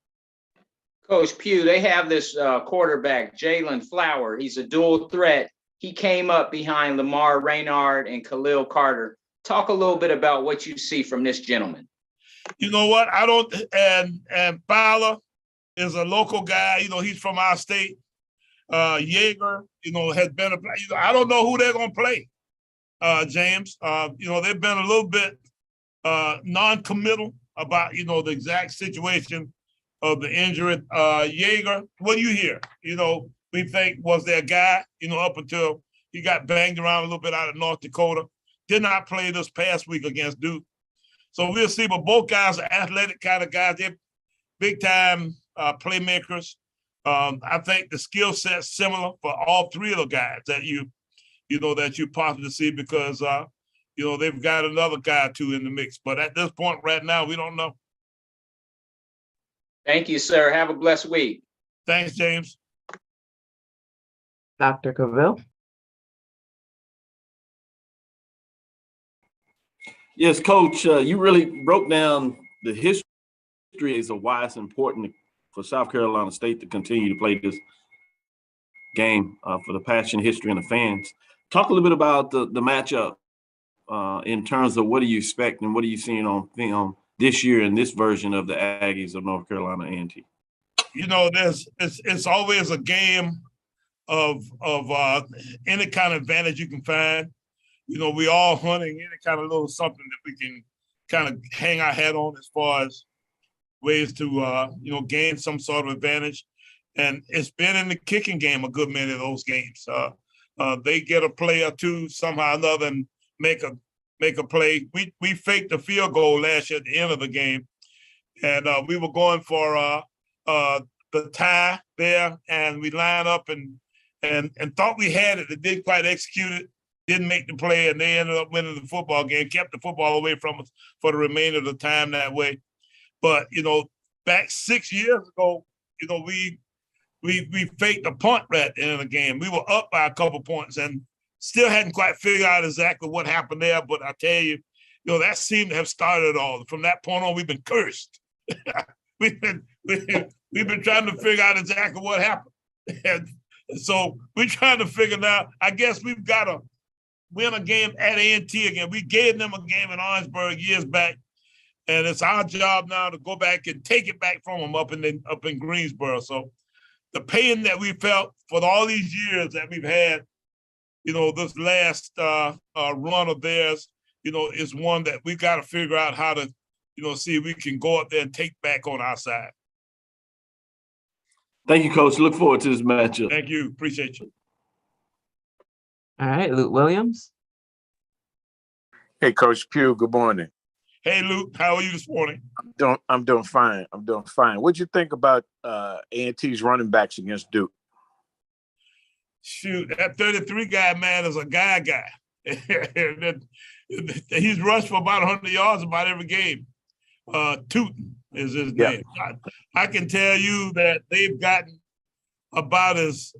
Coach Pugh, they have this quarterback, Jalen Flower. He's a dual threat. He came up behind Lamar Raynard and Khalil Carter. Talk a little bit about what you see from this gentleman. You know what? I don't, and Fowler is a local guy. You know, he's from our state. Yeager, you know, has been a, you know, I don't know who they're going to play, James. You know, they've been a little bit non-committal about, you know, the exact situation of the injury. Yeager, what do you hear? You know, we think was their guy, you know, up until he got banged around a little bit out of North Dakota. Did not play this past week against Duke. So we'll see, but both guys are athletic kind of guys. They're big time playmakers. I think the skill set's similar for all three of the guys that you know, that you possibly see because, you know, they've got another guy or two in the mix. But at this point right now, we don't know. Thank you, sir. Have a blessed week. Thanks, James. Dr. Cavill. Yes, Coach, you really broke down the history of why it's important for South Carolina State to continue to play this game for the passion, history, and the fans. Talk a little bit about the matchup in terms of what do you expect and what are you seeing on film this year in this version of the Aggies of North Carolina A&T? You know, it's always a game of any kind of advantage you can find. You know, we all hunting any kind of little something that we can kind of hang our hat on as far as ways to, you know, gain some sort of advantage. And it's been in the kicking game a good many of those games. They get a play or two somehow or another and make a play. We faked a field goal last year at the end of the game. And we were going for the tie there, and we lined up and thought we had it. It didn't quite execute it. Didn't make the play, and they ended up winning the football game, kept the football away from us for the remainder of the time that way. But, you know, back 6 years ago, you know, we faked a punt right at the end of the game. We were up by a couple points and still hadn't quite figured out exactly what happened there. But I tell you, you know, that seemed to have started it all. From that point on, we've been cursed. we've been trying to figure out exactly what happened. And so we're trying to figure out, I guess we've got to win a game at A&T again. We gave them a game in Orangeburg years back, and it's our job now to go back and take it back from them up in Greensboro. So the pain that we felt for all these years that we've had, you know, this last run of theirs, you know, is one that we got to figure out how to, you know, see if we can go up there and take back on our side. Thank you, Coach. Look forward to this matchup. Thank you. Appreciate you. All right, Luke Williams. Hey, Coach Pugh, good morning. Hey, Luke, how are you this morning? I'm doing fine. What'd you think about A&T's running backs against Duke? Shoot, that 33 guy, man, is a guy. He's rushed for about 100 yards about every game. Tootin is his name. I can tell you that they've gotten about as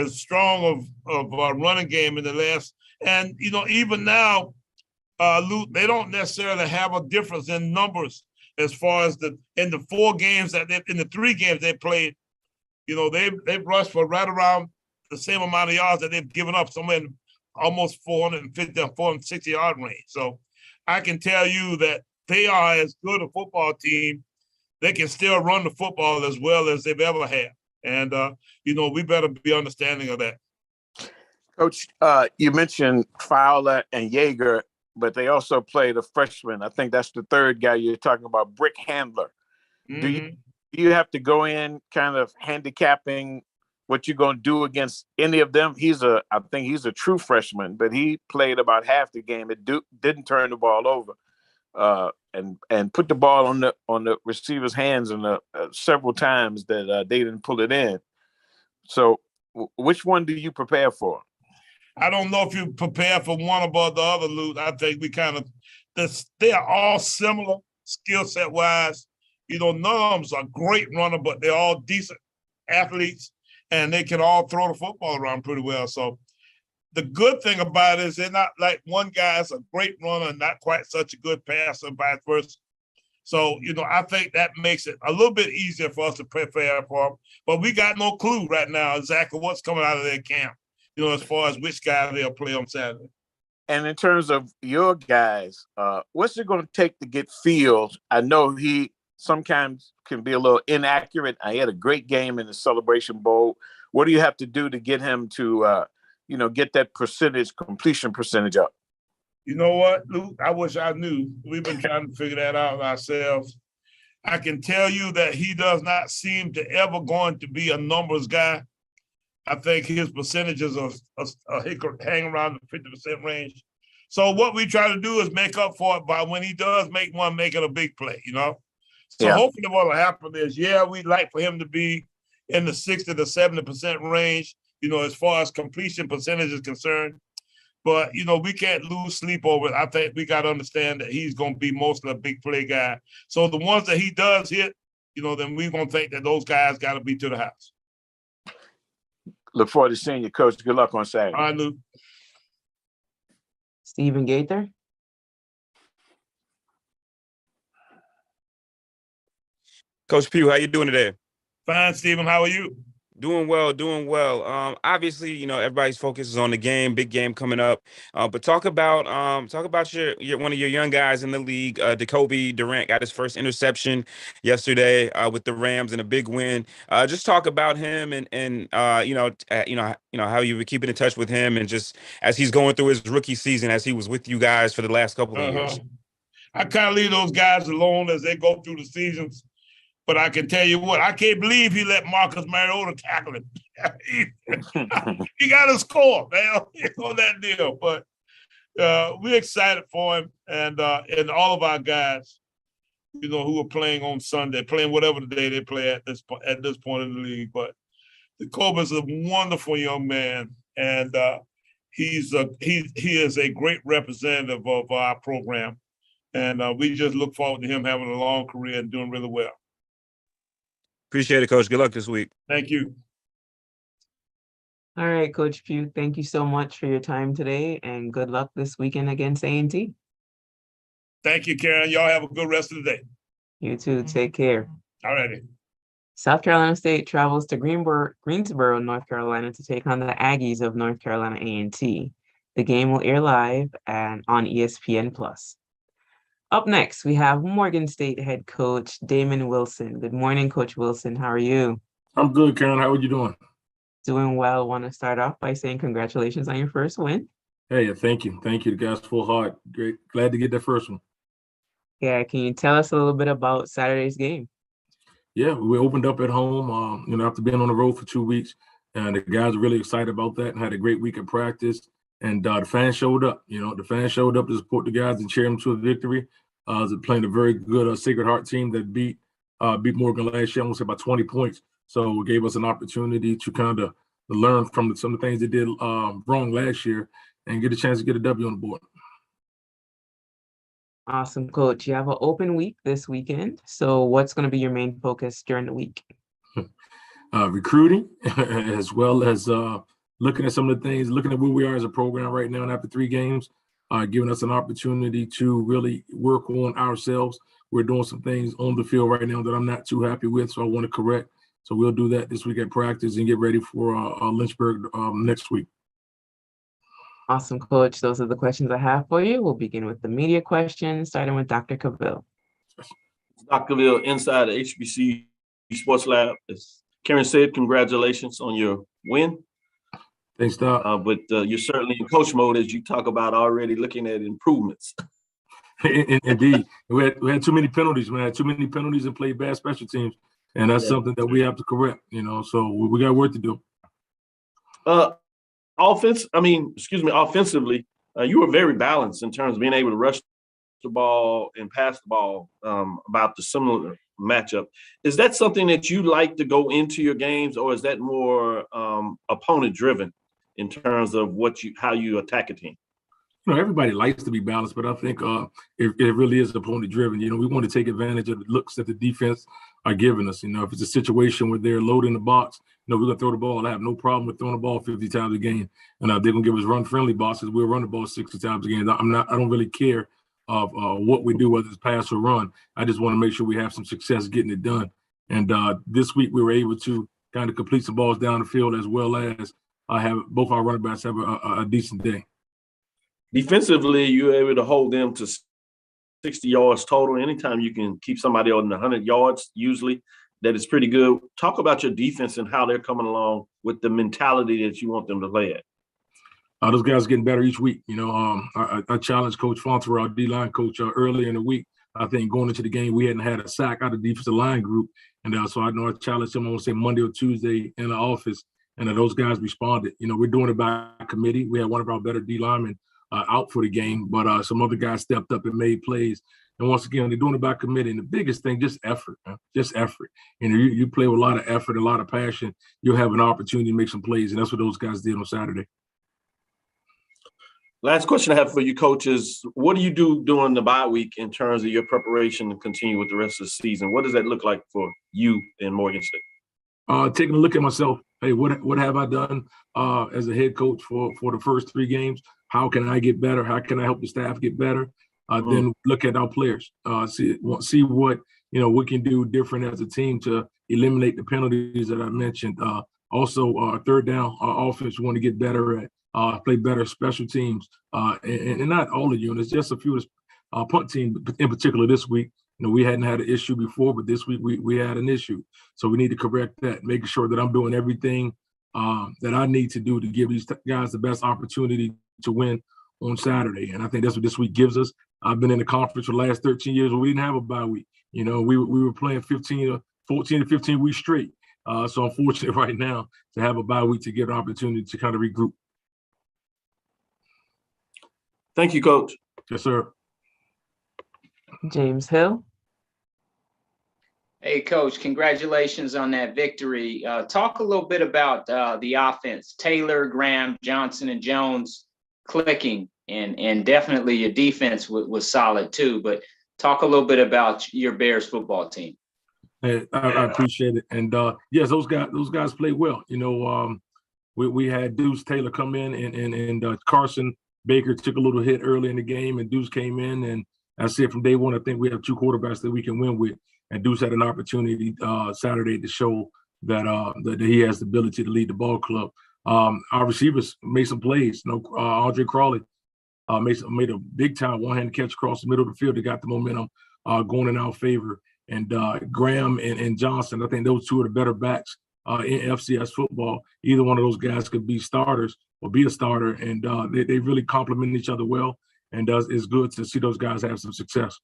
strong of a running game in the last, and you know, even now, Luke, they don't necessarily have a difference in numbers as far as in the 4 games that in the 3 games they played. You know, they've rushed for right around the same amount of yards that they've given up, somewhere in almost 450 or 460 yard range. So I can tell you that they are as good a football team. They can still run the football as well as they've ever had. And, you know, we better be understanding of that. Coach, you mentioned Fowler and Yeager, but they also played a freshman. I think that's the third guy you're talking about, Brick Handler. Mm-hmm. Do you have to go in kind of handicapping what you're going to do against any of them? I think he's a true freshman, but he played about half the game. It didn't turn the ball over. And put the ball on the receiver's hands several times that they didn't pull it in. So, which one do you prepare for? I don't know if you prepare for one above the other, Luke. I think we they are all similar skill set wise. You know, none of them's a great runner, but they're all decent athletes, and they can all throw the football around pretty well. So the good thing about it is they're not like one guy's a great runner and not quite such a good passer and vice versa. So, you know, I think that makes it a little bit easier for us to prepare for them. But we got no clue right now exactly what's coming out of their camp. as far as which guy they'll play on Saturday. And in terms of your guys, what's it going to take to get Fields? I know he sometimes can be a little inaccurate. I had a great game in the Celebration Bowl. What do you have to do to get him to, get that completion percentage up? You know what, Luke? I wish I knew. We've been trying to figure that out ourselves. I can tell you that he does not seem to ever going to be a numbers guy. I think his percentages are hang around the 50% range. So what we try to do is make up for it by when he does make one, make it a big play, So hopefully what will happen is, we'd like for him to be in the 60 to 70% range, as far as completion percentage is concerned. But, we can't lose sleep over it. I think we got to understand that he's going to be mostly a big play guy. So the ones that he does hit, then we're going to think that those guys got to be to the house. Look forward to seeing you, Coach. Good luck on Saturday. All right, Luke. Stephen Gaither. Coach Pugh, how you doing today? Fine, Stephen. How are you? Doing well. Obviously, everybody's focus is on the game, big game coming up. But talk about your one of your young guys in the league, Jacoby Durant, got his first interception yesterday with the Rams in a big win. Just talk about him and how you were keeping in touch with him and just as he's going through his rookie season, as he was with you guys for the last couple of years. I kind of leave those guys alone as they go through the seasons. But I can tell you what, I can't believe he let Marcus Mariota tackle him. He got to score, man, on that deal. But we're excited for him and all of our guys, who are playing on Sunday, playing whatever day they play at this point in the league. But Jacoby's a wonderful young man, and he is a great representative of our program. And we just look forward to him having a long career and doing really well. Appreciate it, Coach. Good luck this week. Thank you. All right, Coach Pugh, thank you so much for your time today, and good luck this weekend against A&T. Thank you, Karen. Y'all have a good rest of the day. You too. Take care. All righty. South Carolina State travels to Greensboro, North Carolina to take on the Aggies of North Carolina A&T. The game will air live and on ESPN+. Up next, we have Morgan State head coach Damon Wilson. Good morning, Coach Wilson. How are you? I'm good, Karen. How are you doing? Doing well. Want to start off by saying congratulations on your first win. Hey, thank you. Thank you. The guys full hard. Great. Glad to get that first one. Yeah, can you tell us a little bit about Saturday's game? Yeah, we opened up at home, after being on the road for 2 weeks. And the guys are really excited about that and had a great week of practice. And the fans showed up. The fans showed up to support the guys and cheer them to a victory. They're playing a very good Sacred Heart team that beat Morgan last year, almost about 20 points. So it gave us an opportunity to kind of learn from some of the things they did wrong last year and get a chance to get a W on the board. Awesome, Coach. You have an open week this weekend. So what's going to be your main focus during the week? Recruiting, as well as looking at some of the things, looking at where we are as a program right now and after 3 games, giving us an opportunity to really work on ourselves. We're doing some things on the field right now that I'm not too happy with, so I want to correct. So we'll do that this week at practice and get ready for Lynchburg next week. Awesome, Coach. Those are the questions I have for you. We'll begin with the media questions, starting with Dr. Cavill. Dr. Cavill, inside the HBC Sports Lab. As Karen said, congratulations on your win. Thanks, Doc. But you're certainly in coach mode as you talk about already looking at improvements. Indeed. We had too many penalties, man. Too many penalties and played bad special teams. And that's something that we have to correct, so we got work to do. Offensively, you were very balanced in terms of being able to rush the ball and pass the ball about the similar matchup. Is that something that you like to go into your games, or is that more opponent driven in terms of how you attack a team? Everybody likes to be balanced, but I think it really is opponent driven. We want to take advantage of the looks that the defense are giving us. If it's a situation where they're loading the box, we're going to throw the ball. I have no problem with throwing the ball 50 times a game. And they're going to give us run-friendly boxes. We'll run the ball 60 times a game. I don't really care of what we do, whether it's pass or run. I just want to make sure we have some success getting it done. And this week we were able to kind of complete some balls down the field, as well as have both our running backs have a decent day. Defensively, you're able to hold them to 60 yards total. Anytime you can keep somebody on 100 yards, usually that is pretty good. Talk about your defense and how they're coming along with the mentality that you want them to play at. Those guys are getting better each week. I challenged Coach Fonter, our D-line coach, earlier in the week. I think going into the game, we hadn't had a sack out of the defensive line group. And so I know I challenged them, I want to say Monday or Tuesday in the office, and those guys responded. We're doing it by committee. We had one of our better D-linemen out for the game, but some other guys stepped up and made plays. And once again, they're doing it by committee. And the biggest thing, just effort, man. Just effort. You play with a lot of effort, a lot of passion, you'll have an opportunity to make some plays. And that's what those guys did on Saturday. Last question I have for you, Coach, is what do you do during the bye week in terms of your preparation to continue with the rest of the season? What does that look like for you in Morgan State? Taking a look at myself. Hey, what have I done as a head coach for the first 3 games? How can I get better? How can I help the staff get better? Then look at our players. See what we can do different as a team to eliminate the penalties that I mentioned. Also, third down offense, we want to get better at. Play better special teams, and not all the units, just a few. Punt team in particular this week. We hadn't had an issue before, but this week we had an issue. So we need to correct that, making sure that I'm doing everything that I need to do to give these guys the best opportunity to win on Saturday. And I think that's what this week gives us. I've been in the conference for the last 13 years where we didn't have a bye week. We were playing 14 to 15 weeks straight. So I'm fortunate right now to have a bye week to get an opportunity to kind of regroup. Thank you, Coach. Yes, sir. James Hill. Hey, Coach, congratulations on that victory. Talk a little bit about the offense. Taylor, Graham, Johnson, and Jones clicking, and definitely your defense was solid too. But talk a little bit about your Bears football team. Hey, I appreciate it. And yes, those guys played well. We had Deuce Taylor come in and Carson Baker took a little hit early in the game, and Deuce came in, and I said from day one, I think we have 2 quarterbacks that we can win with. And Deuce had an opportunity Saturday to show that he has the ability to lead the ball club. Our receivers made some plays. Andre Crawley made a big time one-handed catch across the middle of the field that got the momentum going in our favor. And Graham and Johnson, I think those 2 are the better backs in FCS football. Either one of those guys could be starters or be a starter, and they really complement each other well, and it's good to see those guys have some success.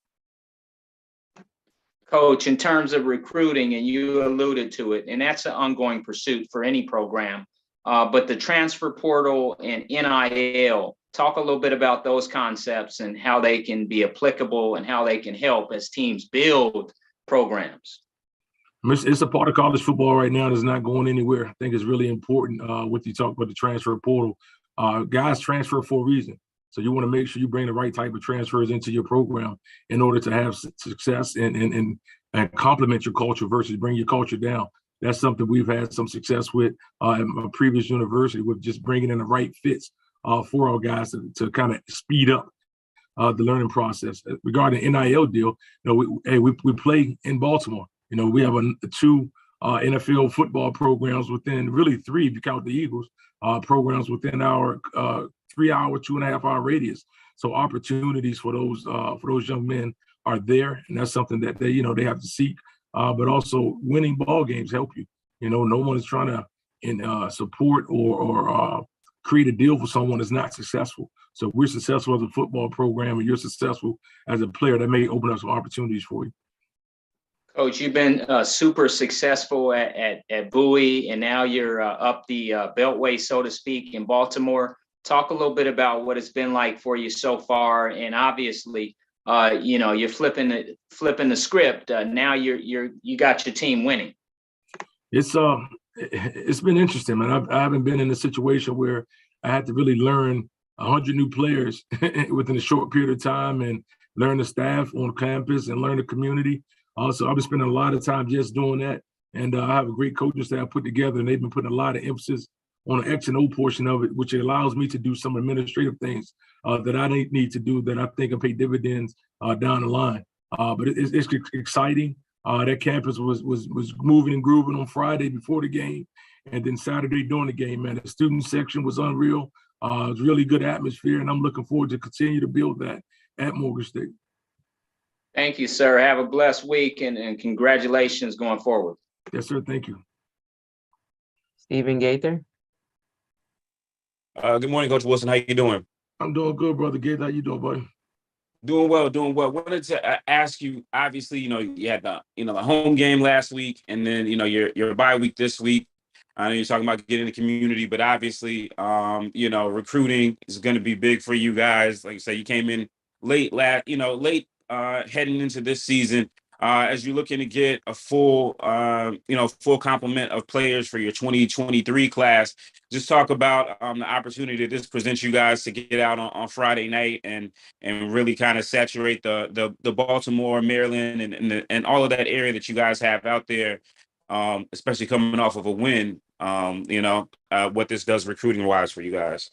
Coach, in terms of recruiting, and you alluded to it, and that's an ongoing pursuit for any program, but the transfer portal and NIL, talk a little bit about those concepts and how they can be applicable and how they can help as teams build programs. It's a part of college football right now that's not going anywhere. I think it's really important what you talk about the transfer portal. Guys transfer for a reason. So you want to make sure you bring the right type of transfers into your program in order to have success and complement your culture versus bring your culture down. That's something we've had some success with at my previous university, with just bringing in the right fits for our guys to kind of speed up the learning process. Regarding the NIL deal, we play in Baltimore. We have 2 NFL football programs within, really 3 if you count the Eagles, programs within our 3-hour, 2.5-hour radius. So opportunities for those young men are there, and that's something that they have to seek. But also winning ball games help you. No one is trying to support or create a deal for someone that's not successful. So if we're successful as a football program and you're successful as a player, that may open up some opportunities for you. Coach, you've been super successful at Bowie, and now you're up the Beltway, so to speak, in Baltimore. Talk a little bit about what it's been like for you so far, and obviously, you're flipping the script. Now you got your team winning. It's been interesting, man. I haven't been in a situation where I had to really learn 100 new players within a short period of time, and learn the staff on campus and learn the community. So I've been spending a lot of time just doing that. And I have a great coaching staff put together, and they've been putting a lot of emphasis on the X and O portion of it, which allows me to do some administrative things that I need to do that I think will pay dividends down the line. But it's exciting. That campus was moving and grooving on Friday before the game, and then Saturday during the game. Man, the student section was unreal. It was really good atmosphere, and I'm looking forward to continue to build that at Morgan State. Thank you, sir. Have a blessed week and congratulations going forward. Yes, sir. Thank you. Stephen Gaither. Good morning, Coach Wilson. How you doing? I'm doing good, brother Gaither. How you doing, buddy? Doing well, doing well. Wanted to ask you, obviously, you had the home game last week, and then, your bye week this week. I know you're talking about getting in the community, but obviously, recruiting is going to be big for you guys. Like you said, you came in late heading into this season. As you're looking to get a full complement of players for your 2023 class, just talk about the opportunity that this presents you guys to get out on Friday night and really kind of saturate the Baltimore, Maryland, and all of that area that you guys have out there, especially coming off of a win. What this does recruiting wise for you guys.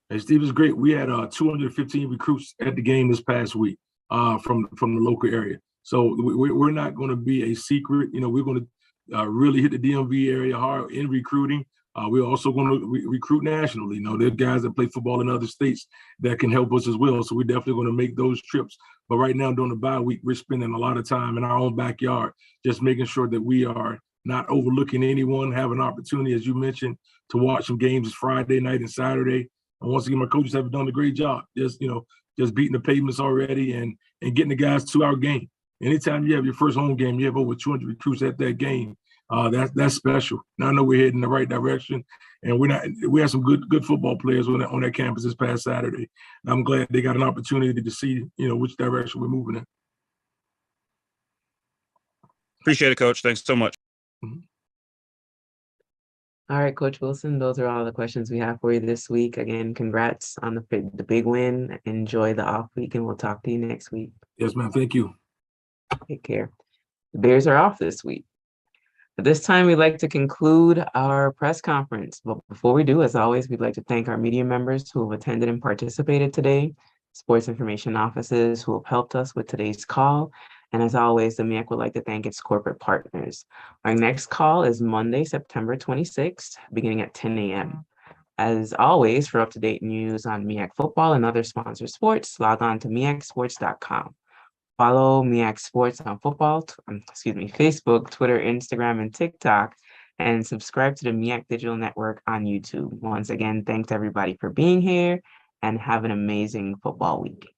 Hey, Steve, it's great. We had 215 recruits at the game this past week from the local area. So we're not going to be a secret. We're going to really hit the DMV area hard in recruiting. We're also going to recruit nationally. There are guys that play football in other states that can help us as well. So we're definitely going to make those trips. But right now, during the bye week, we're spending a lot of time in our own backyard, just making sure that we are not overlooking anyone, have an opportunity, as you mentioned, to watch some games Friday night and Saturday. And once again, my coaches have done a great job. Just beating the pavements already and getting the guys to our game. Anytime you have your first home game, you have over 200 recruits at that game. That's special. Now I know we're heading in the right direction, and we have some good football players on that campus this past Saturday. And I'm glad they got an opportunity to see which direction we're moving in. Appreciate it, Coach. Thanks so much. Mm-hmm. All right, Coach Wilson, those are all the questions we have for you this week. Again, congrats on the big win. Enjoy the off week, and we'll talk to you next week. Yes, ma'am. Thank you. Take care. The Bears are off this week. At this time, we'd like to conclude our press conference. But before we do, as always, we'd like to thank our media members who have attended and participated today, sports information offices who have helped us with today's call, and as always, the MEAC would like to thank its corporate partners. Our next call is Monday, September 26th, beginning at 10 a.m. As always, for up-to-date news on MEAC football and other sponsored sports, log on to meacsports.com. Follow MEAC Sports on Facebook, Twitter, Instagram, and TikTok, and subscribe to the MEAC Digital Network on YouTube. Once again, thanks everybody for being here, and have an amazing football week.